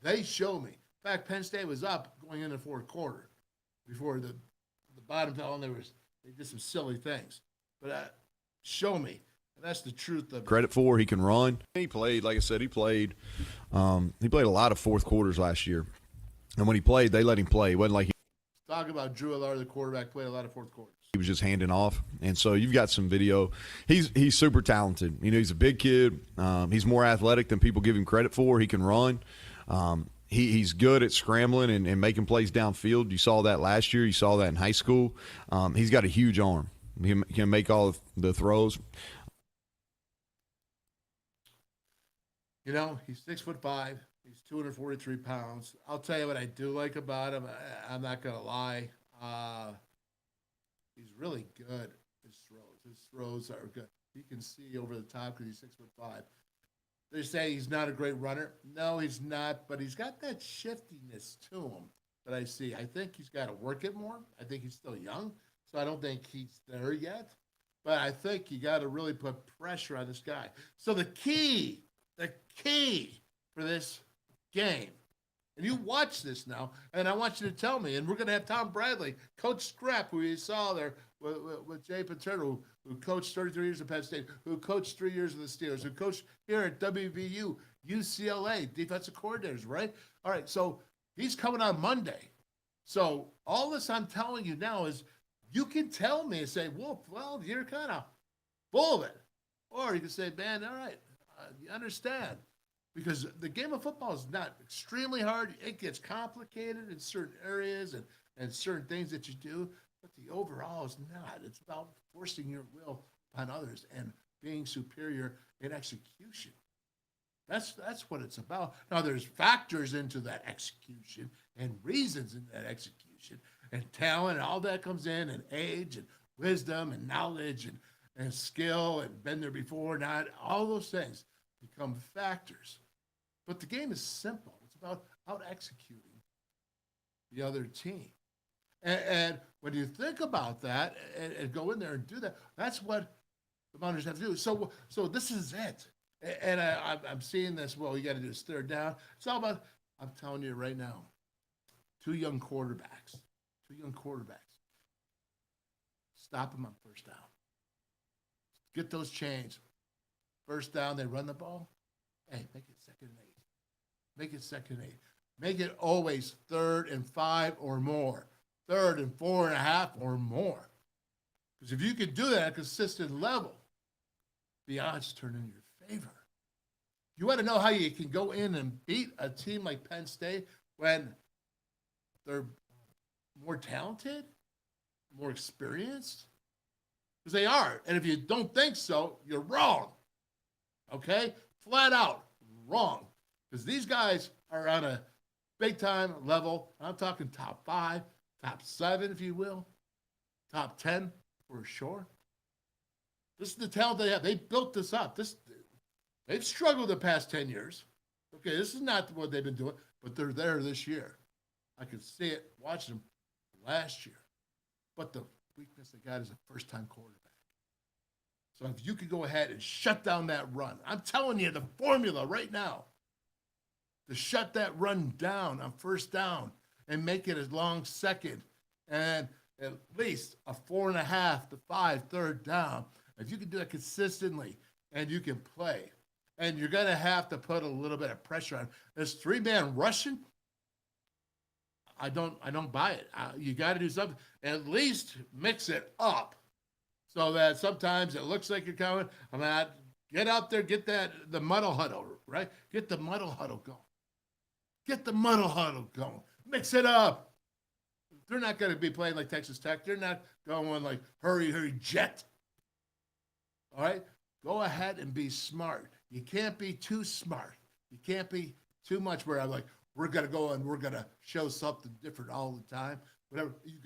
They showed me. In fact, Penn State was up going into the fourth quarter before the bottom fell, and they did some silly things. But show me. And that's the truth of it.
Credit for, he can run. He played, like I said, he played a lot of fourth quarters last year. And when he played, they let him play. It wasn't like he
talk about Drew Allard, the quarterback, played a lot of fourth quarters.
He was just handing off. And so you've got some video. He's super talented. You know, he's a big kid. He's more athletic than people give him credit for. He can run. He's good at scrambling and making plays downfield. You saw that last year. You saw that in high school. He's got a huge arm. He can make all of the throws.
You know, he's 6'5". He's 243 pounds. I'll tell you what I do like about him. I'm not going to lie. He's really good. His throws are good. He can see over the top because he's 6'5". They say he's not a great runner. No, he's not, but he's got that shiftiness to him that I see. I think he's got to work it more. I think he's still young, So I don't think he's there yet. But I think you got to really put pressure on this guy. So the key for this game, and you watch this now, and I want you to tell me, and we're going to have Tom Bradley, Coach Scrap, who you saw there with Jay Paterno, who coached 33 years at Penn State, who coached 3 years with the Steelers, who coached here at WVU, UCLA, defensive coordinators, right? All right, so he's coming on Monday. So all this I'm telling you now is you can tell me and say, Wolf, well, you're kind of full of it. Or you can say, man, all right, you understand. Because the game of football is not extremely hard. It gets complicated in certain areas and certain things that you do. But the overall is not. It's about forcing your will on others and being superior in execution. That's what it's about. Now, there's factors into that execution and reasons in that execution and talent and all that comes in, and age and wisdom and knowledge and skill and been there before, not all those things become factors. But the game is simple. It's about out executing the other team. And when you think about that and go in there and do that, that's what the Mountaineers have to do. So this is it. And I'm seeing this, well, you got to do this third down. It's all about, I'm telling you right now, two young quarterbacks. Stop them on first down. Get those chains. First down, they run the ball. Hey, make it 2nd and 8. Make it 2nd and 8. Make it always 3rd and 5 or more. 3rd and 4.5 or more. Because if you can do that at a consistent level, the odds turn in your favor. You want to know how you can go in and beat a team like Penn State when they're more talented, more experienced? Because they are. And if you don't think so, you're wrong. Okay? Flat out wrong. Because these guys are on a big-time level. I'm talking top 5, top 7, if you will. Top 10 for sure. This is the talent they have. They built this up. They've struggled the past 10 years. Okay, this is not what they've been doing, but they're there this year. I could see it watching them last year. But the weakness they got is a first-time quarterback. So if you could go ahead and shut down that run, I'm telling you the formula right now to shut that run down on first down and make it a long second and at least a 4.5 to 5 third down. If you can do that consistently and you can play, and you're going to have to put a little bit of pressure on this 3-man rushing. I don't buy it. You got to do something. At least mix it up so that sometimes it looks like you're coming. Get out there, get the muddle huddle, right? Get the muddle huddle going. Mix it up. They're not going to be playing like Texas Tech. They're not going like hurry, hurry, jet. All right? Go ahead and be smart. You can't be too smart. You can't be too much where I'm like, we're going to go and we're going to show something different all the time. Whatever. You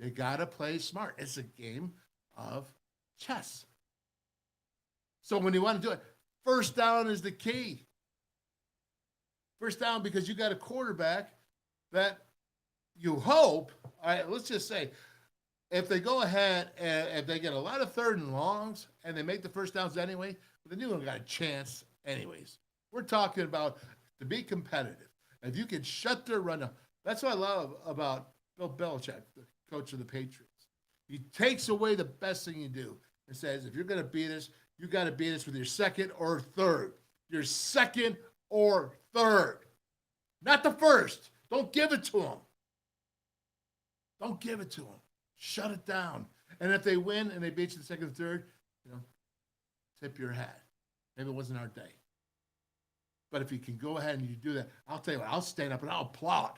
gotta play smart. It's a game of chess. So when you want to do it, first down is the key. First down because you got a quarterback that you hope, all right, let's just say, if they go ahead and if they get a lot of 3rd and longs and they make the first downs anyway, then you don't got a chance anyways. We're talking about to be competitive. If you can shut their run down, that's what I love about Bill Belichick, the coach of the Patriots. He takes away the best thing you do and says, if you're going to beat us, you got to beat us with your 2nd or 3rd. Your 2nd or 3rd. Not the 1st. Don't give it to them. Don't give it to them. Shut it down. And if they win and they beat you the 2nd and 3rd, tip your hat. Maybe it wasn't our day. But if you can go ahead and you do that, I'll tell you what, I'll stand up and I'll applaud.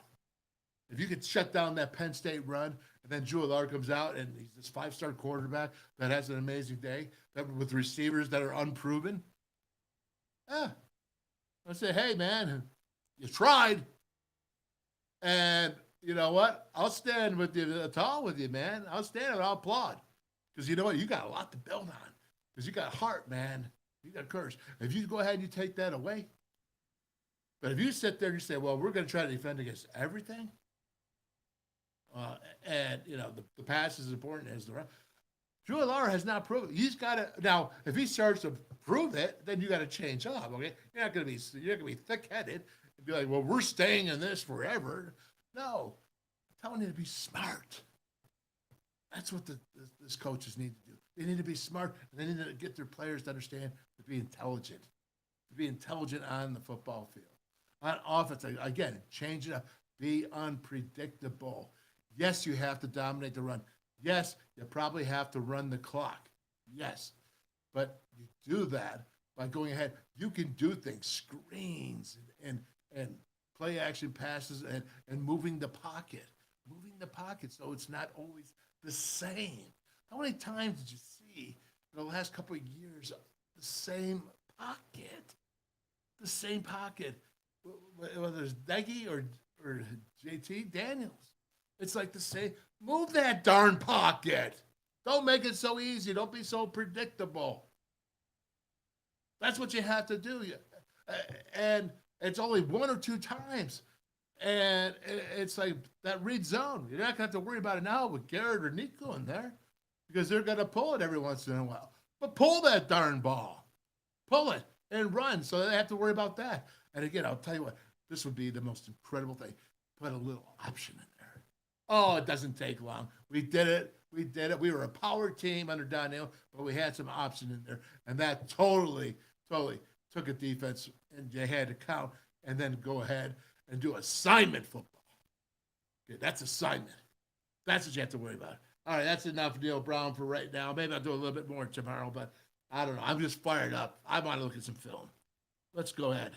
If you could shut down that Penn State run, and then Juilliard comes out and he's this 5-star quarterback that has an amazing day, that with receivers that are unproven, I say, hey, man, you tried. And you know what? I'll stand with you, tall with you, man. I'll stand and I'll applaud. Because you know what? You got a lot to build on. Because you got heart, man. You got courage. If you go ahead and you take that away, but if you sit there and you say, well, we're going to try to defend against everything, And, the pass is important as the run. Drew Lara has not proven it. He's got to now. If he starts to prove it, then you got to change up. Okay, you're not going to be thick-headed and be like, well, we're staying in this forever. No, I'm telling you to be smart. That's what this coaches need to do. They need to be smart, and they need to get their players to understand to be intelligent, on the football field. On offense, again, change it up. Be unpredictable. Yes, you have to dominate the run. Yes, you probably have to run the clock. Yes, but you do that by going ahead. You can do things, screens and play action passes and moving the pocket. So it's not always the same. How many times did you see in the last couple of years the same pocket? The same pocket, whether it's Deggy or JT Daniels. It's like the same. Move that darn pocket. Don't make it so easy. Don't be so predictable. That's what you have to do. And it's only one or two times. And it's like that read zone. You're not going to have to worry about it now with Garrett or Nico in there because they're going to pull it every once in a while. But pull that darn ball. Pull it and run so they have to worry about that. And again, I'll tell you what, this would be the most incredible thing. Put a little option in there. Oh, it doesn't take long. We did it. We were a power team under Donnell, but we had some option in there. And that totally took a defense, and they had to count and then go ahead and do assignment football. Okay, that's assignment. That's what you have to worry about. All right, that's enough, Neal Brown, for right now. Maybe I'll do a little bit more tomorrow, but I don't know. I'm just fired up. I want to look at some film. Let's go ahead.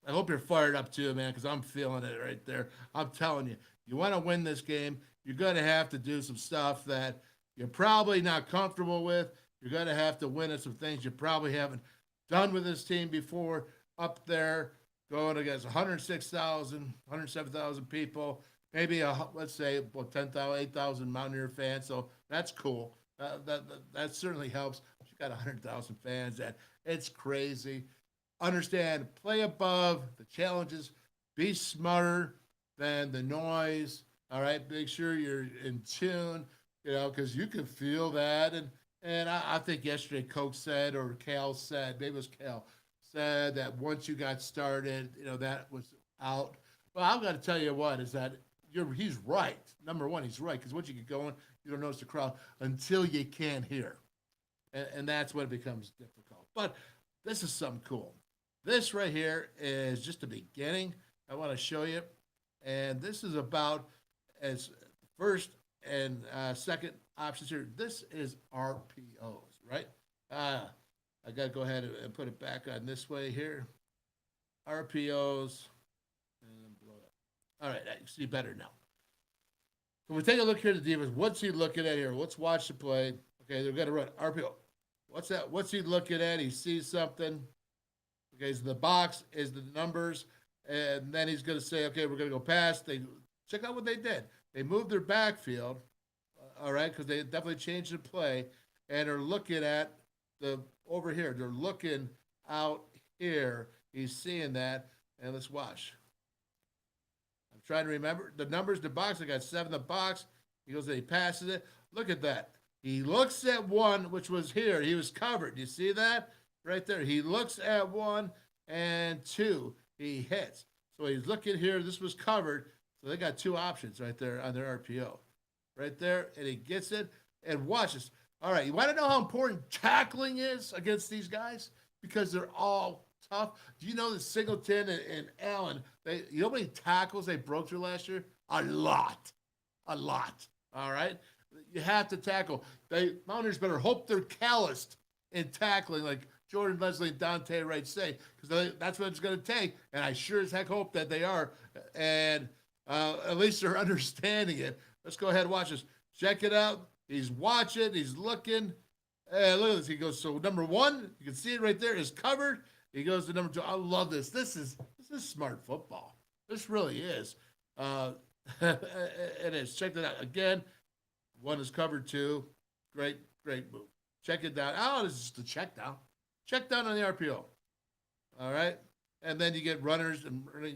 I hope you're fired up too, man, because I'm feeling it right there. I'm telling you, you want to win this game, you're going to have to do some stuff that you're probably not comfortable with. You're going to have to win at some things you probably haven't done with this team before up there, going against 106,000, 107,000 people, maybe, let's say, about 10,000, 8,000 Mountaineer fans. So that's cool. That certainly helps. You got 100,000 fans. It's crazy. Understand, play above the challenges, be smarter than the noise. All right, make sure you're in tune, because you can feel that. And I think yesterday Coach said, or Cal said, maybe it was Cal, said that once you got started, that was out. Well, I've got to tell you what, is that he's right. Number one, he's right, because once you get going, you don't notice the crowd until you can't hear. And that's when it becomes difficult. But this is something cool. This right here is just the beginning. I want to show you. And this is about as first and second options here. This is RPOs, right? I got to go ahead and put it back on this way here. RPOs. And blow it up. All right, I see better now. So we take a look here at the defense. What's he looking at here? Let's watch the play. Okay, they're going to run RPO. What's that? What's he looking at? He sees something. Okay, so the box is the numbers, and then he's going to say, okay, we're going to go past. Check out what they did. They moved their backfield, all right, because they definitely changed the play, and are looking at over here. They're looking out here. He's seeing that, and let's watch. I'm trying to remember the numbers. The box, I got 7 in the box. He goes and he passes it. Look at that. He looks at one, which was here. He was covered. You see that? Right there. He looks at 1 and 2. He hits. So he's looking here. This was covered. So they got 2 options right there on their RPO. Right there. And he gets it and watches. All right. You want to know how important tackling is against these guys? Because they're all tough. Do you know that Singleton and Allen, you know how many tackles they broke through last year? A lot. All right. You have to tackle. Mountaineers better hope they're calloused in tackling, like Jordan Leslie and Dante Wright say, because that's what it's going to take. And I sure as heck hope that they are. And at least they're understanding it. Let's go ahead and watch this. Check it out. He's watching. He's looking. Look at this. He goes, so number 1, you can see it right there, is covered. He goes to number 2. I love this. This is smart football. This really is. It is. Check it out. Again, 1 is covered, 2. Great move. Check it down. Oh, this is the check down. Check down on the RPO. All right. And then you get runners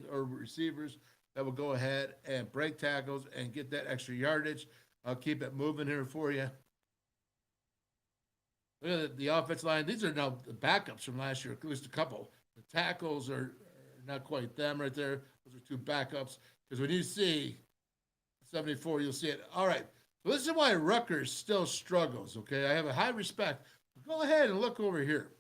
or receivers. that will go ahead and break tackles and get that extra yardage. I'll keep it moving here for you. Look at the offensive line. These are now the backups from last year, at least a couple. The tackles are not quite them right there. Those are two backups. Because when you see 74, you'll see it. All right. So this is why Rutgers still struggles, okay? I have a high respect. Go ahead and look over here.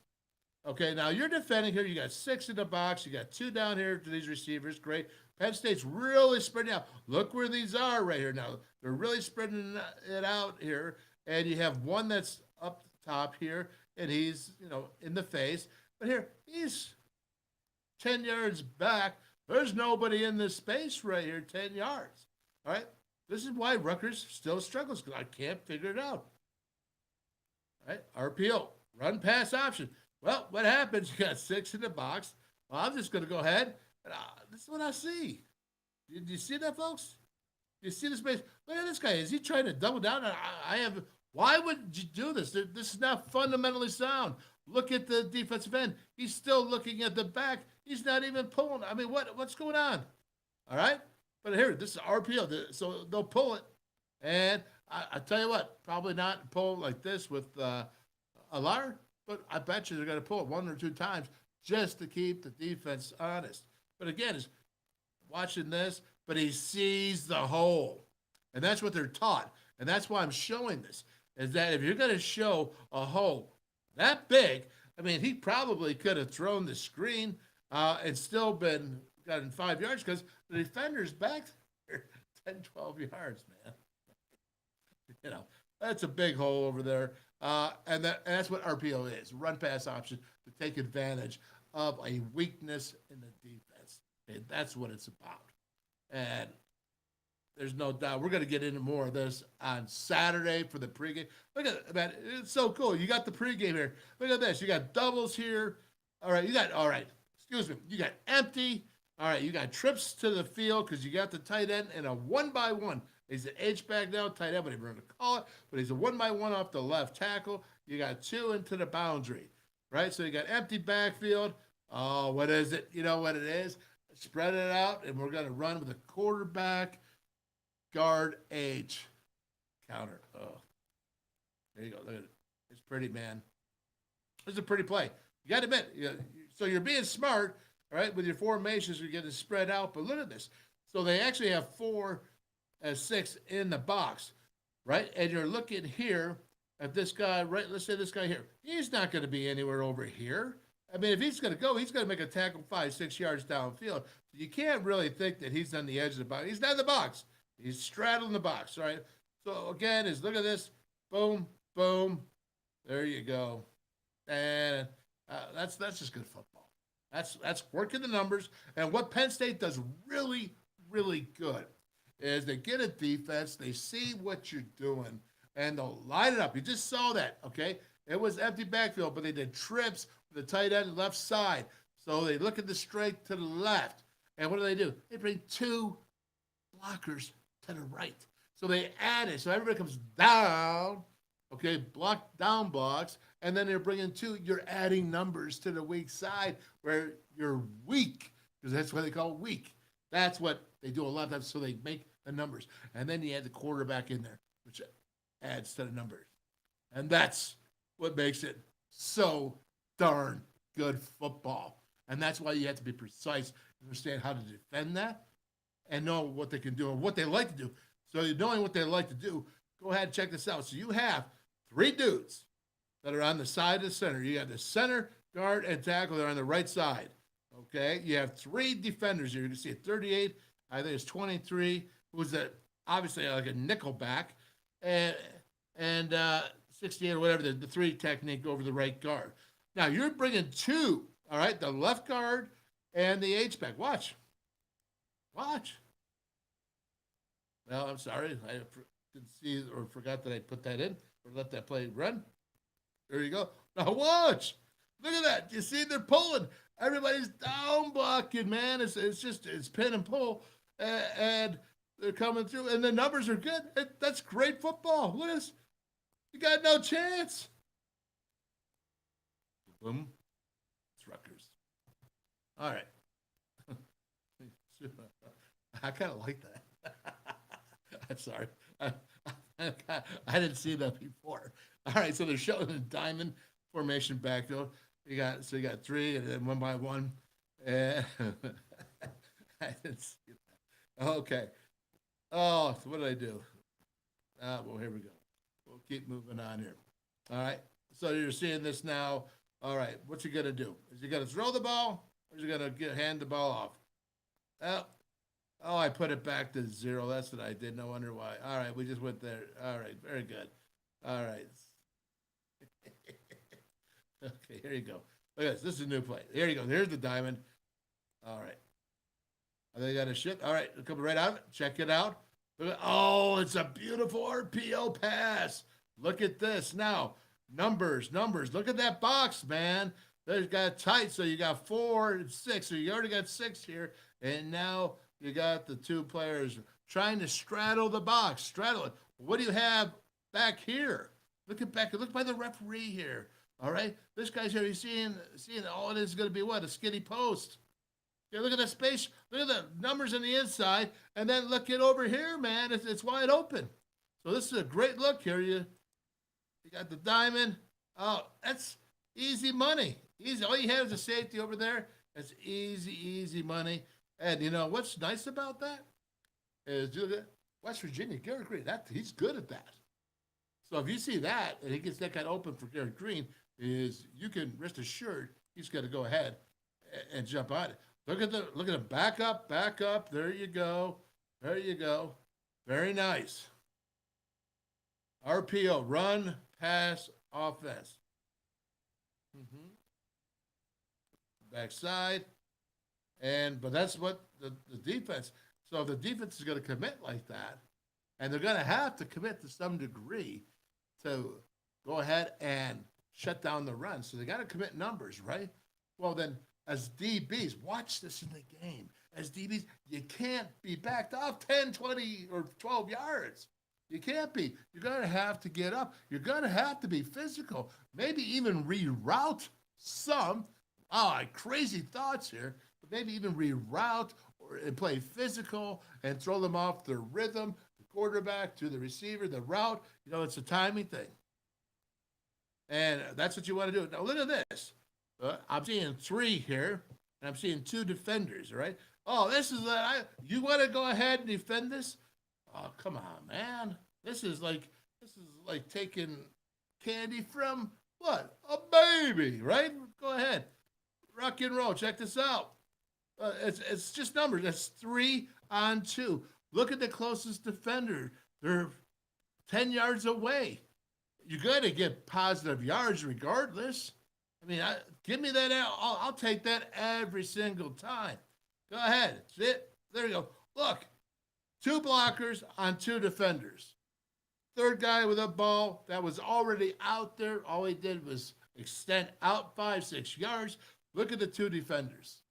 Okay, now you're defending here. You got 6 in the box. You got 2 down here to these receivers. Great. Penn State's really spreading out. Look where these are right here now. They're really spreading it out here. And you have one that's up top here, and he's, in the face. But here, he's 10 yards back. There's nobody in this space right here, 10 yards. All right? This is why Rutgers still struggles, because I can't figure it out. All right? RPO, run pass option. Well, what happens? You got 6 in the box. Well, I'm just going to go ahead, and this is what I see. Did you see that, folks? You see the space? Look at this guy. Is he trying to double down? I have. Why would you do this? This is not fundamentally sound. Look at the defensive end. He's still looking at the back. He's not even pulling. I mean, what's going on? All right? But here, this is RPO. So they'll pull it. And I tell you what, probably not pull like this with Alar, but I bet you they're going to pull it 1 or 2 times just to keep the defense honest. But again, he's watching this, but he sees the hole. And that's what they're taught. And that's why I'm showing this, is that if you're going to show a hole that big, I mean, he probably could have thrown the screen and still gotten 5 yards, because the defender's back there 10, 12 yards, man. That's a big hole over there. And that's what RPO is, run pass option to take advantage of a weakness in the defense. Okay, that's what it's about. And there's no doubt we're going to get into more of this on Saturday for the pregame. Look at that, man. It's so cool. You got the pregame here. Look at this. You got doubles here. All right. You got empty. All right. You got trips to the field because you got the tight end and a 1-by-1. He's an H-back now, tight end, whatever you want to call it. But he's a 1-by-1 off the left tackle. You got 2 into the boundary, right? So you got empty backfield. Oh, what is it? You know what it is? Spread it out, and we're going to run with a quarterback, guard, H counter. Oh, there you go. Look at it. It's pretty, man. It's a pretty play. You got to admit. So you're being smart, all right, with your formations. You're getting spread out. But look at this. So they actually have 4 and 6 in the box, right? And you're looking here at this guy, right? Let's say this guy here. He's not going to be anywhere over here. I mean, if he's going to go, he's going to make a tackle 5, 6 yards downfield. So you can't really think that he's on the edge of the box. He's not in the box. He's straddling the box, right? So, again, look at this. Boom, boom. There you go. And that's just good football. That's working the numbers. And what Penn State does really, really good is they get a defense, they see what you're doing, and they'll line it up. You just saw that, okay? It was empty backfield, but they did trips with the tight end left side. So they look at the straight to the left. And what do? They bring 2 blockers to the right. So they add it. So everybody comes down, okay, down blocks, and then they're bringing 2. You're adding numbers to the weak side where you're weak, because that's what they call weak. That's what they do a lot of times, so they make the numbers. And then you add the quarterback in there, which adds to the numbers. And that's what makes it so darn good football. And that's why you have to be precise, understand how to defend that, and know what they can do and what they like to do. So knowing what they like to do, go ahead and check this out. So you have 3 dudes that are on the side of the center. You got the center, guard, and tackle. They're on the right side. Okay, you have 3 defenders here. You can see a 38, I think it's 23, who's obviously like a nickel back, and 68 or whatever, the 3 technique over the right guard. Now you're bringing 2, all right, the left guard and the H-back. Watch. Well, I'm sorry, I didn't see or forgot that I put that in or let that play run. There you go. Now watch. Look at that. You see they're pulling. Everybody's down blocking, man. It's pin and pull, and they're coming through, and the numbers are good. That's great football. Look at this. You got no chance. Boom. It's Rutgers. All right. I kind of like that. I'm sorry. I didn't see that before. All right, so they're showing the diamond formation backfield. You got 3 and then 1 by 1. And I didn't see that. Okay. Oh, so what did I do? Well, here we go. We'll keep moving on here. All right. So you're seeing this now. All right. What you gonna do? Is you gonna throw the ball, or is you gonna hand the ball off? Oh, I put it back to 0. That's what I did. No wonder why. All right, we just went there. All right, very good. All right. Okay, here you go. Look at this. This is a new play. Here you go. Here's the diamond. All right. They got a shit. All right, coming right out of it. Check it out. Oh, it's a beautiful RPO pass. Look at this. Now, numbers. Look at that box, man. They got tight, so you got 4 and 6. So you already got 6 here. And now you got the 2 players trying to straddle the box. Straddle it. What do you have back here? Look at back. Look by the referee here. All right. This guy's here. He's seeing all it is going to be what? A skinny post. Yeah, look at the space. Look at the numbers on the inside. And then look it over here, man. It's wide open. So this is a great look here. You got the diamond. Oh, that's easy money. Easy. All you have is a safety over there. That's easy money. And you know what's nice about that is West Virginia, Garrett Green. He's good at that. So if you see that and he gets that kind of open for Garrett Green, is you can rest assured he's going to go ahead and jump on it. Look at him. Back up. There you go. Very nice. RPO, run, pass, offense. Backside. But that's what the defense. So if the defense is going to commit like that, and they're going to have to commit to some degree to go ahead and shut down the run. So they got to commit numbers, right? Well, then as DBs, watch this in the game. As DBs, you can't be backed off 10, 20, or 12 yards. You can't be. You're going to have to get up. You're going to have to be physical. Maybe even reroute some. Crazy thoughts here. But maybe even reroute and play physical and throw them off their rhythm, the quarterback to the receiver, the route. It's a timing thing. And that's what you want to do. Now, look at this. I'm seeing 3 here, and I'm seeing 2 defenders, right? Oh, this is you want to go ahead and defend this? Oh, come on, man. This is like taking candy from what? A baby, right? Go ahead. Rock and roll. Check this out. It's just numbers. That's 3 on 2. Look at the closest defender. They're 10 yards away. You got to get positive yards regardless. I mean, give me that. I'll take that every single time. Go ahead. Sit. There you go. Look, 2 blockers on 2 defenders. Third guy with a ball that was already out there. All he did was extend out 5-6 yards. Look at the 2 defenders.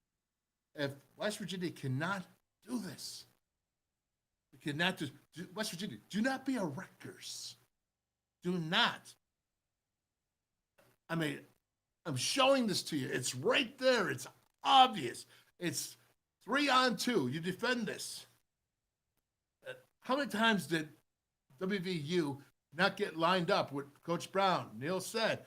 If West Virginia cannot do this, West Virginia, do not be a wreckers. Do not. I mean, I'm showing this to you. It's right there. It's obvious. It's 3 on 2. You defend this. How many times did WVU not get lined up with Coach Brown? Neal said,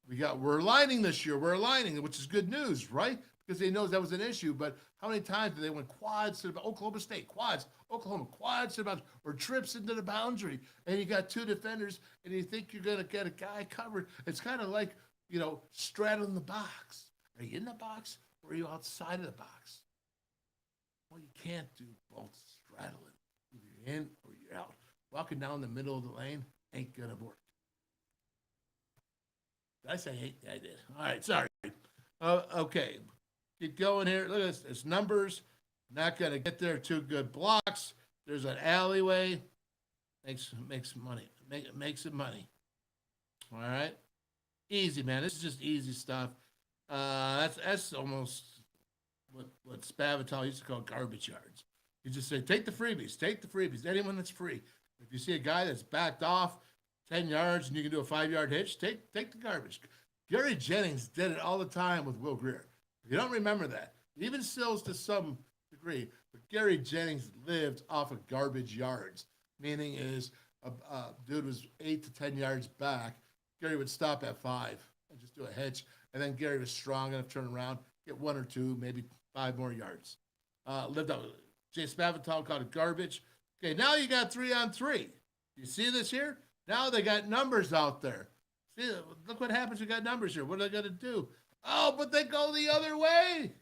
we're aligning this year. We're aligning, which is good news, right? Because he knows that was an issue. But how many times did they went quads to the Oklahoma State, quads, Oklahoma, quads to the boundary, or trips into the boundary, and you got 2 defenders, and you think you're going to get a guy covered. It's kind of like, straddling the box. Are you in the box, or are you outside of the box? Well, you can't do both straddling. Either you're in or you're out. Walking down the middle of the lane ain't going to work. Did I say ain't? Yeah, I did. All right, sorry. Okay. Keep going here. Look at this. It's numbers. Not going to get there. 2 good blocks. There's an alleyway. Makes money. Makes it money. All right. Easy, man. This is just easy stuff. That's almost what Spavital used to call garbage yards. You just say, take the freebies. Take the freebies. Anyone that's free. If you see a guy that's backed off 10 yards and you can do a 5-yard hitch, take the garbage. Gary Jennings did it all the time with Will Greer. If you don't remember that, even Sills to some degree, But Gary Jennings lived off of garbage yards, meaning is a dude was 8 to 10 yards back. Gary would stop at 5 and just do a hitch. And then Gary was strong enough to turn around, get 1 or 2, maybe 5 more yards. Lived out. Jay Spavital called it garbage. Okay, now you got 3-on-3. You see this here? Now they got numbers out there. See, look what happens. We got numbers here. What are they going to do? Oh, but they go the other way.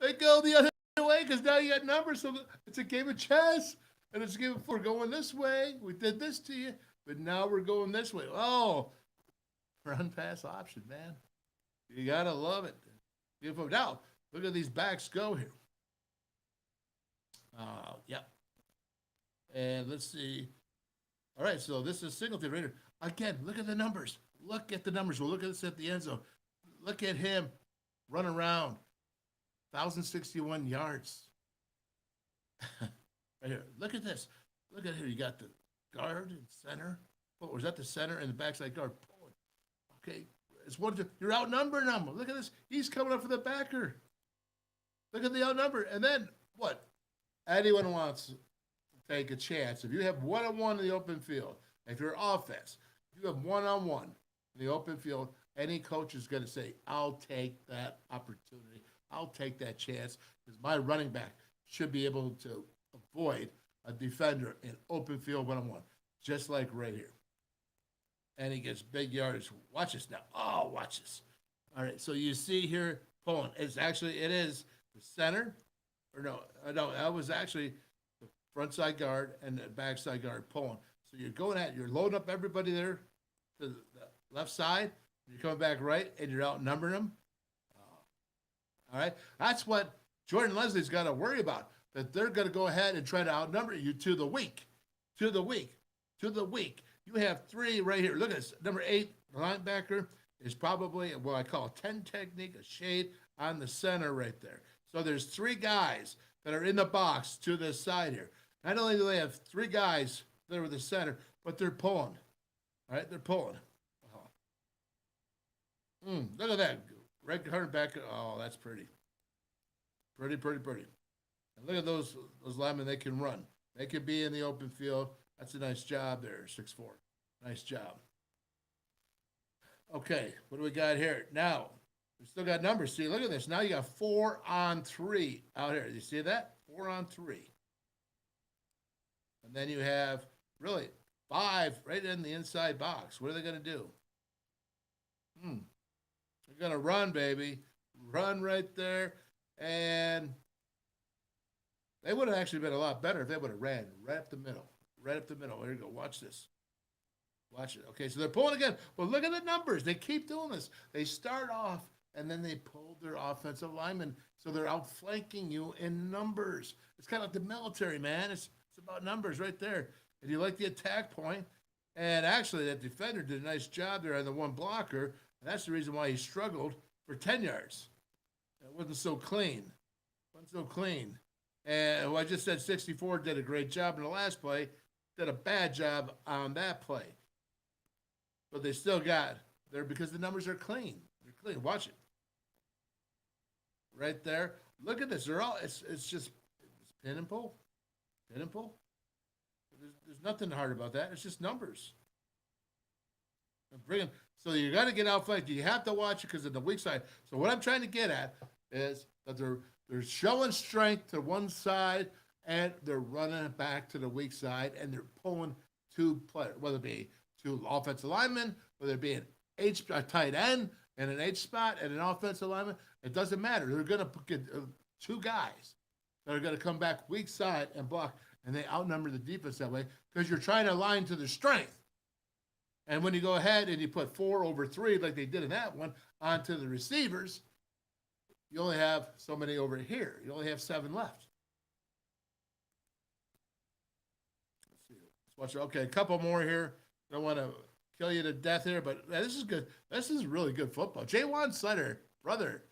They go the other way because now you got numbers. So it's a game of chess, and it's a game of we're going this way. We did this to you, but now we're going this way. Oh, run pass option, man. You got to love it. Beautiful. Now, look at these backs go here. Yep. And let's see. All right, so this is Singleton Raider. Again, look at the numbers. Look at the numbers. We'll look at this at the end zone. Look at him run around. 1,061 yards. Right here. Look at this. Look at here. You got the guard and center. Oh, was that the center and the backside guard? Okay. It's one. You're outnumbering them. Look at this. He's coming up for the backer. Look at the outnumber. And then what? Anyone wants to take a chance. If you have one-on-one in the open field, if you're offense, if you have one-on-one in the open field, any coach is going to say, I'll take that opportunity. I'll take that chance because my running back should be able to avoid a defender in open field one-on-one, just like right here. And he gets big yardage. Watch this now. Oh, watch this. All right, so you see here, pulling. It is the center. Or no, that was actually the front side guard and the back side guard pulling. So you're loading up everybody there to the left side. You're coming back right, and you're outnumbering them. All right, that's what Jordan Leslie's got to worry about. That they're going to go ahead and try to outnumber you to the weak. You have 3 right here. Look at this. Number 8 linebacker is probably what I call a 10 technique, a shade on the center right there. So there's 3 guys that are in the box to this side here. Not only do they have 3 guys that are in the center, but they're pulling. All right, they're pulling. Look at that. Red card back. Oh, that's pretty. Pretty. And look at those linemen. They can run. They can be in the open field. That's a nice job there, 6'4". Nice job. Okay, what do we got here? Now, we still got numbers. See, look at this. Now you got 4-on-3 out here. You see that? 4-on-3. And then you have really 5 right in the inside box. What are they going to do? They're going to run, baby. Run right there. And they would have actually been a lot better if they would have ran right up the middle. Right up the middle. There you go. Watch this. Watch it. Okay, so they're pulling again. Well, look at the numbers. They keep doing this. They start off, and then they pull their offensive linemen. So they're outflanking you in numbers. It's kind of like the military, man. It's about numbers right there. And you like the attack point. And actually, that defender did a nice job there on the one blocker. And that's the reason why he struggled for 10 yards. It wasn't so clean. And who I just said 64 did a great job in the last play. Did a bad job on that play. But they still got there because the numbers are clean. They're clean. Watch it. Right there. Look at this. They're all, it's pin and pull. Pin and pull. There's nothing hard about that. It's just numbers. So you got to get outflanked. You have to watch it because of the weak side. So what I'm trying to get at is that they're showing strength to one side and they're running it back to the weak side and they're pulling 2 players, whether it be 2 offensive linemen, whether it be a tight end and an H spot and an offensive lineman. It doesn't matter. They're going to get 2 guys that are going to come back weak side and block, and they outnumber the defense that way because you're trying to align to their strength. And when you go ahead and you put 4 over 3, like they did in that one, onto the receivers, you only have so many over here. You only have 7 left. Let's see. Let's watch it. Okay, a couple more here. Don't want to kill you to death here, but this is good. This is really good football. Jaywan Sutter, brother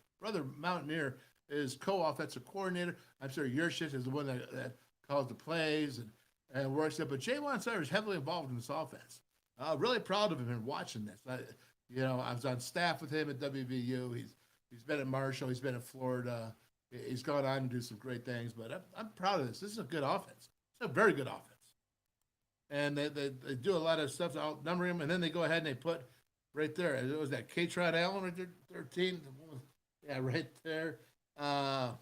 Mountaineer, is co-offensive coordinator. I'm sure your shit is the one that calls the plays and works it. But Jaywan Sutter is heavily involved in this offense. Really proud of him and watching this. I was on staff with him at WVU. He's been at Marshall. He's been at Florida. He's gone on to do some great things, but I'm proud of this. This is a good offense. It's a very good offense. And they do a lot of stuff to outnumber him, and then they go ahead and they put right there. It was that K-Trot Allen right there, 13. Yeah, right there. I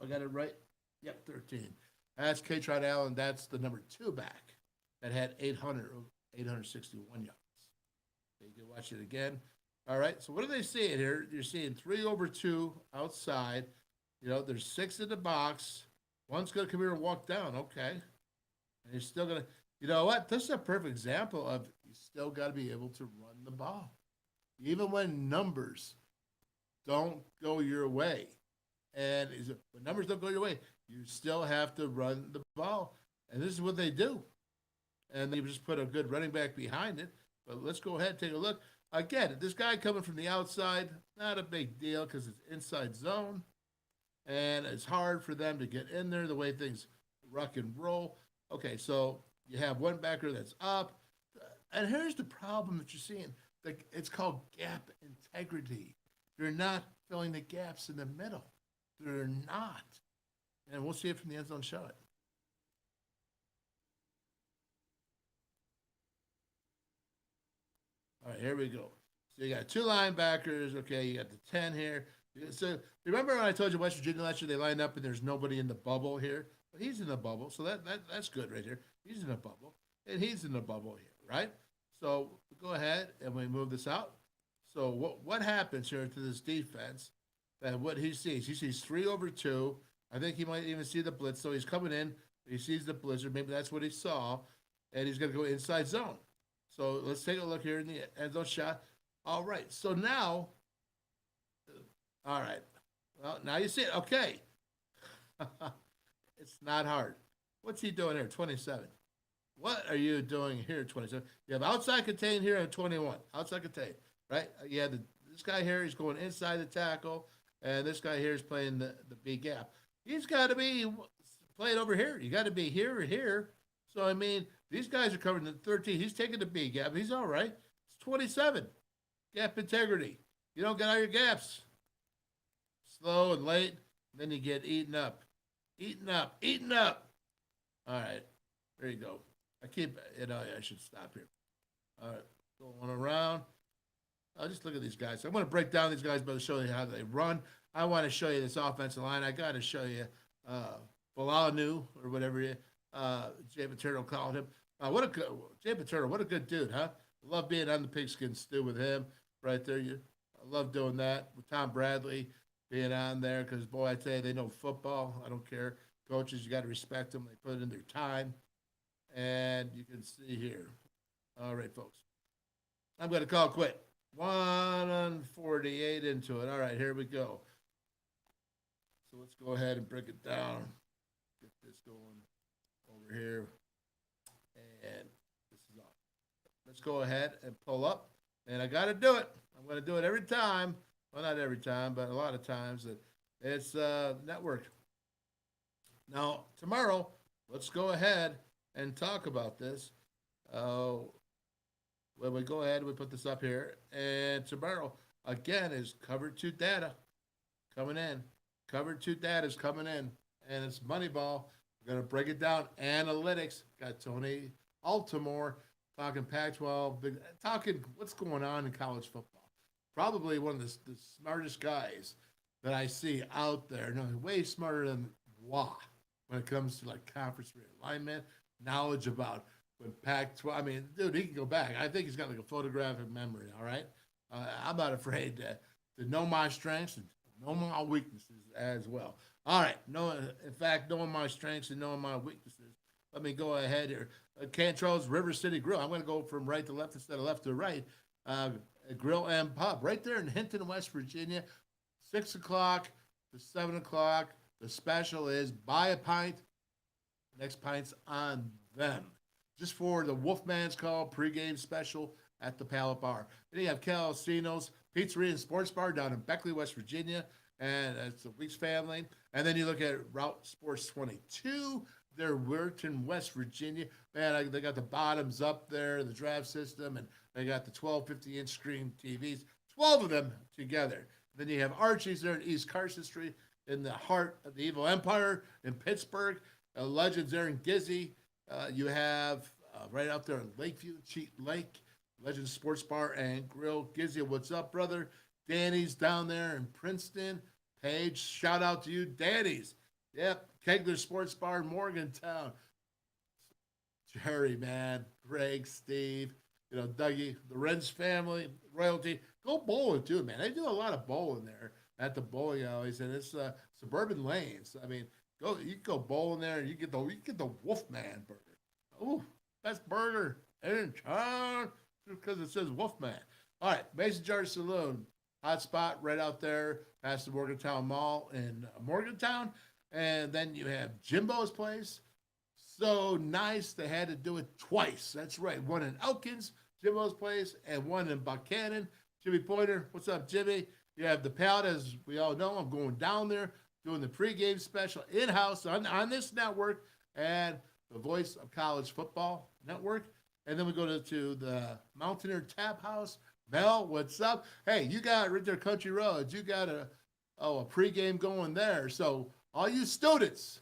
got it right? Yep, 13. That's K-Trot Allen. That's the number 2 back that had 861 yards. So you can watch it again. All right, so what are they seeing here? You're seeing 3 over 2 outside. You know, there's 6 in the box. One's going to come here and walk down. Okay. And you're still going to, you know what? This is a perfect example of you still got to be able to run the ball. Even when numbers don't go your way. And when numbers don't go your way, you still have to run the ball. And this is what they do. And they just put a good running back behind it. But let's go ahead and take a look. Again, this guy coming from the outside, not a big deal because it's inside zone. And it's hard for them to get in there the way things rock and roll. Okay, so you have one backer that's up. And here's the problem that you're seeing. It's called gap integrity. They're not filling the gaps in the middle. They're not. And we'll see it from the end zone shot. All right, here we go. So you got 2 linebackers. Okay, you got the 10 here. So remember when I told you West Virginia last year they lined up and there's nobody in the bubble here? Well, he's in the bubble, so that's good right here. He's in the bubble, and he's in the bubble here, right? So go ahead and we move this out. So what happens here to this defense? That what he sees 3 over 2. I think he might even see the blitz. So he's coming in. He sees the blizzard. Maybe that's what he saw, and he's going to go inside zone. So let's take a look here in the end zone shot. All right. So now, all right. Well, now you see it. Okay. It's not hard. What's he doing here? 27. What are you doing here? 27. You have outside contain here at 21. Outside contain, right? You have this guy here. He's going inside the tackle, and this guy here is playing the B gap. He's got to be playing over here. You got to be here or here. So I mean, these guys are covering the 13. He's taking the B gap. He's all right. It's 27. Gap integrity. You don't get out your gaps. Slow and late, and then you get eaten up. Eaten up. Eaten up. All right. There you go. I should stop here. All right. Going around. I'll just look at these guys. I'm going to break down these guys by showing you how they run. I want to show you this offensive line. I got to show you Balanu or whatever Jay Paterno called him. Jay Paterno, what a good dude, huh? I love being on the Pigskin Stew with him right there. I love doing that with Tom Bradley being on there because, boy, I tell you, they know football. I don't care. Coaches, you got to respect them. They put in their time. And you can see here. All right, folks. I'm going to call it quit. 148 into it. All right, here we go. So let's go ahead and break it down. Get this going over here. And this is on. Let's go ahead and pull up. And I got to do it. I'm going to do it every time. Well, not every time, but a lot of times. It's network. Now, tomorrow, let's go ahead and talk about this. When we go ahead, we put this up here. And tomorrow, again, is Cover 2 data coming in. Cover 2 data is coming in. And it's Moneyball. We're going to break it down. Analytics. Got Tony Altamore talking Pac-12. Talking what's going on in college football. Probably one of the smartest guys that I see out there. No, way smarter than Wah when it comes to like conference realignment, knowledge about when Pac-12. I mean, dude, he can go back. I think he's got like a photographic memory. All right, I'm not afraid to know my strengths and know my weaknesses as well. All right, in fact, knowing my strengths and knowing my weaknesses. Let me go ahead here. Cantrell's River City Grill. I'm going to go from right to left instead of left to right. Grill and Pub right there in Hinton, West Virginia, 6 o'clock to 7 o'clock. The special is buy a pint. Next pint's on them. Just for the WolfMan's Call pregame special at the Pallet Bar. Then you have Calacino's Pizzeria and Sports Bar down in Beckley, West Virginia. And it's the Weeks family. And then you look at Route Sports 22. They're Weirton, West Virginia. Man, they got the bottoms up there, the draft system, and they got the 12 50-inch screen TVs, 12 of them together. Then you have Archie's there in East Carson Street. in the heart of the evil empire in Pittsburgh. Legends there in Gizzy. You have right out there in Lakeview, Cheat Lake, Legends Sports Bar and Grill. Gizzy, what's up, brother? Danny's down there in Princeton. Paige, shout out to you, Danny's. Yep, Kegler Sports Bar in Morgantown. Jerry, man, Greg, Steve, Dougie, the Renz family, royalty. Go bowling too, man. They do a lot of bowling there at the bowling alleys, and it's suburban lanes. I mean, you can go bowling there, and you get the Wolfman burger. Oh, best burger in town because it says Wolfman. All right, Mason Jar Saloon, hot spot right out there past the Morgantown Mall in Morgantown, and then you have Jimbo's place. So nice, they had to do it twice. That's right, one in Elkins, Jimbo's place, and one in Buckhannon. Jimmy Pointer, what's up, Jimmy? You have the Pallet, as we all know. I'm going down there doing the pregame special in-house on this network and the Voice of College Football Network. And then we go to the Mountaineer Tap House. Mel, what's up? Hey, you got right there, Country Roads. You got a pregame going there. So all you students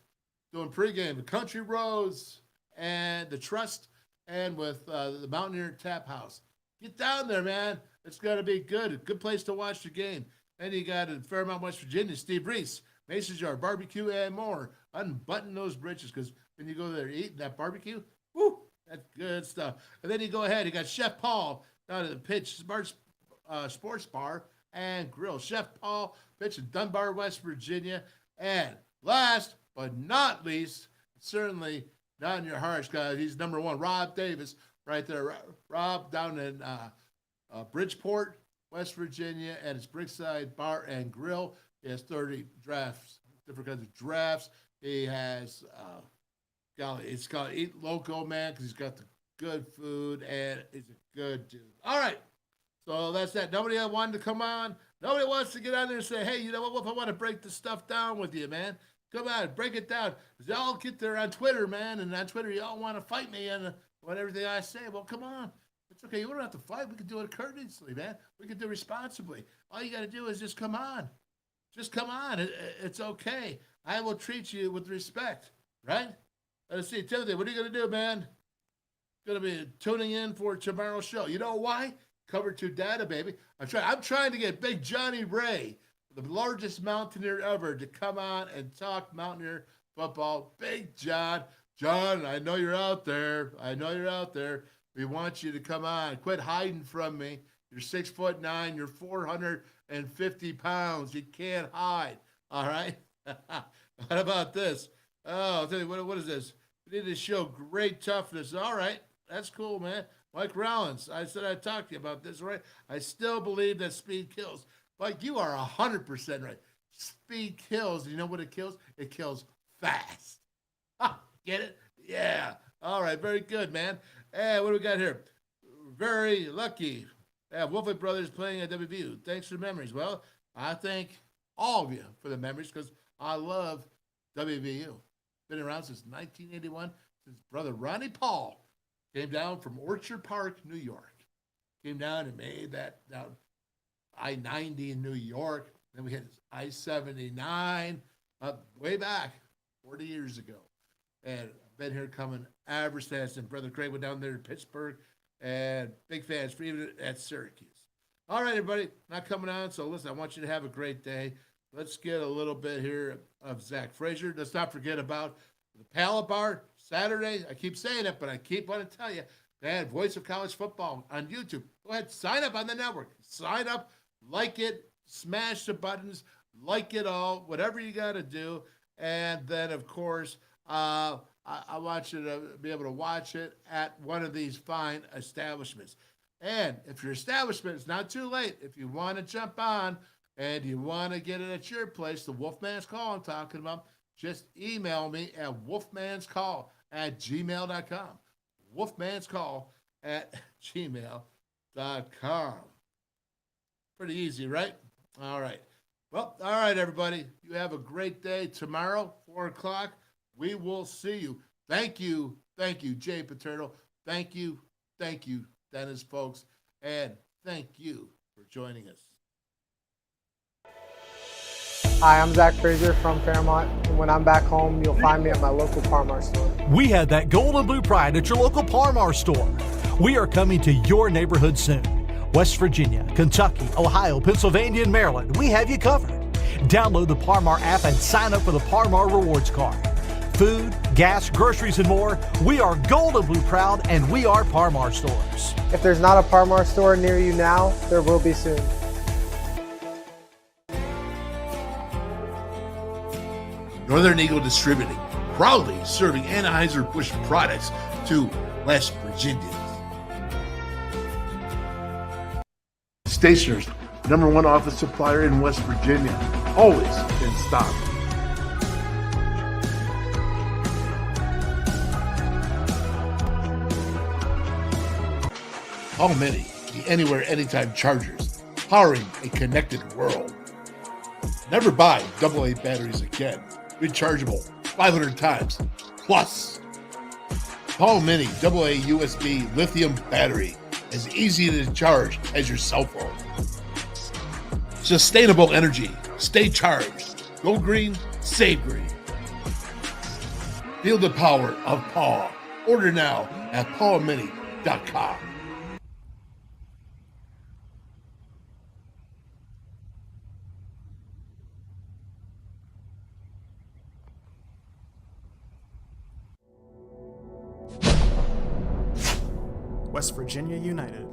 doing pregame, the Country Roads and the Trust and with the Mountaineer Tap House. Get down there, man. It's going to be good. A good place to watch the game. And you got in Fairmont, West Virginia, Steve Reese, Mason Jar, barbecue, and more. Unbutton those britches because when you go there eating that barbecue, whoo, that's good stuff. And then you go ahead. You got Chef Paul down at the Pitch Sports Bar and Grill. Chef Paul, Pitch in Dunbar, West Virginia. And last but not least, certainly not in your hearts, guys, he's number one, Rob Davis, right there. Rob down in Bridgeport, West Virginia, and it's Brickside Bar and Grill. He has 30 drafts, different kinds of drafts. He has, it's called Eat Loco, man, because he's got the good food, and he's a good dude. All right, so that's that. Nobody wanted to come on. Nobody wants to get on there and say, hey, you know what, Wolf, I want to break this stuff down with you, man. Come on, break it down. Because y'all get there on Twitter, man, and on Twitter, y'all want to fight me on everything I say. Well, come on. It's okay. You don't have to fight. We can do it courteously, man. We can do it responsibly. All you got to do is just come on. Just come on. It's okay. I will treat you with respect, right? Let's see. Timothy, what are you going to do, man? Going to be tuning in for tomorrow's show. You know why? Cover 2 data, baby. I'm trying to get Big Johnny Ray, the largest Mountaineer ever, to come on and talk Mountaineer football. Big John. John, I know you're out there. We want you to come on. Quit hiding from me. You're 6'9". You're 450 pounds. You can't hide. All right? What about this? Oh, I'll tell you, what is this? We need to show great toughness. All right. That's cool, man. Mike Rollins, I said I'd talk to you about this, right? I still believe that speed kills. Mike, you are 100% right. Speed kills. You know what it kills? It kills fast. Get it? Yeah. All right. Very good, man. And what do we got here? Very lucky. Wolfie Brothers playing at WVU. Thanks for the memories. Well, I thank all of you for the memories because I love WVU. Been around since 1981, since brother Ronnie Paul came down from Orchard Park, New York. Came down and made that down I-90 in New York. Then we had I-79 way back 40 years ago. And I've been here coming ever since. And Brother Craig went down there to Pittsburgh. And big fans for even at Syracuse. All right, everybody. Not coming on. So listen, I want you to have a great day. Let's get a little bit here of Zach Frazier. Let's not forget about the Pallet Bar Saturday. I keep saying it, but I keep wanting to tell you. Bad Voice of College Football on YouTube. Go ahead, sign up on the network. Sign up, like it, smash the buttons, like it all, whatever you got to do. And then, of course, I want you to be able to watch it at one of these fine establishments. And if your establishment is not too late, if you want to jump on and you want to get it at your place, the WolfMan's Call I'm talking about, just email me at wolfmanscall@gmail.com. wolfmanscall@gmail.com. Pretty easy, right? All right. Well, all right, everybody. You have a great day. Tomorrow, 4 o'clock, we will see you. Thank you, Jay Paterno. Thank you, Dennis Fowlkes. And thank you for joining us.
Hi, I'm Zach Frazier from Fairmont, and when I'm back home, you'll find me at my local Parmar store.
We have that gold and blue pride at your local Parmar store. We are coming to your neighborhood soon. West Virginia, Kentucky, Ohio, Pennsylvania, and Maryland, we have you covered. Download the Parmar app and sign up for the Parmar Rewards Card. Food, gas, groceries, and more, we are gold and blue proud, and we are Parmar stores.
If there's not a Parmar store near you now, there will be soon.
Northern Eagle Distributing, proudly serving Anheuser-Busch products to West Virginia. Stationers, #1 office supplier in West Virginia, always in stock. Call Mini, the anywhere, anytime chargers, powering a connected world. Never buy AA batteries again. Rechargeable 500 times plus. Paul Mini AA USB lithium battery, as easy to charge as your cell phone. Sustainable energy, stay charged. Go green, save green. Feel the power of Paul. Order now at paulmini.com.
West Virginia United.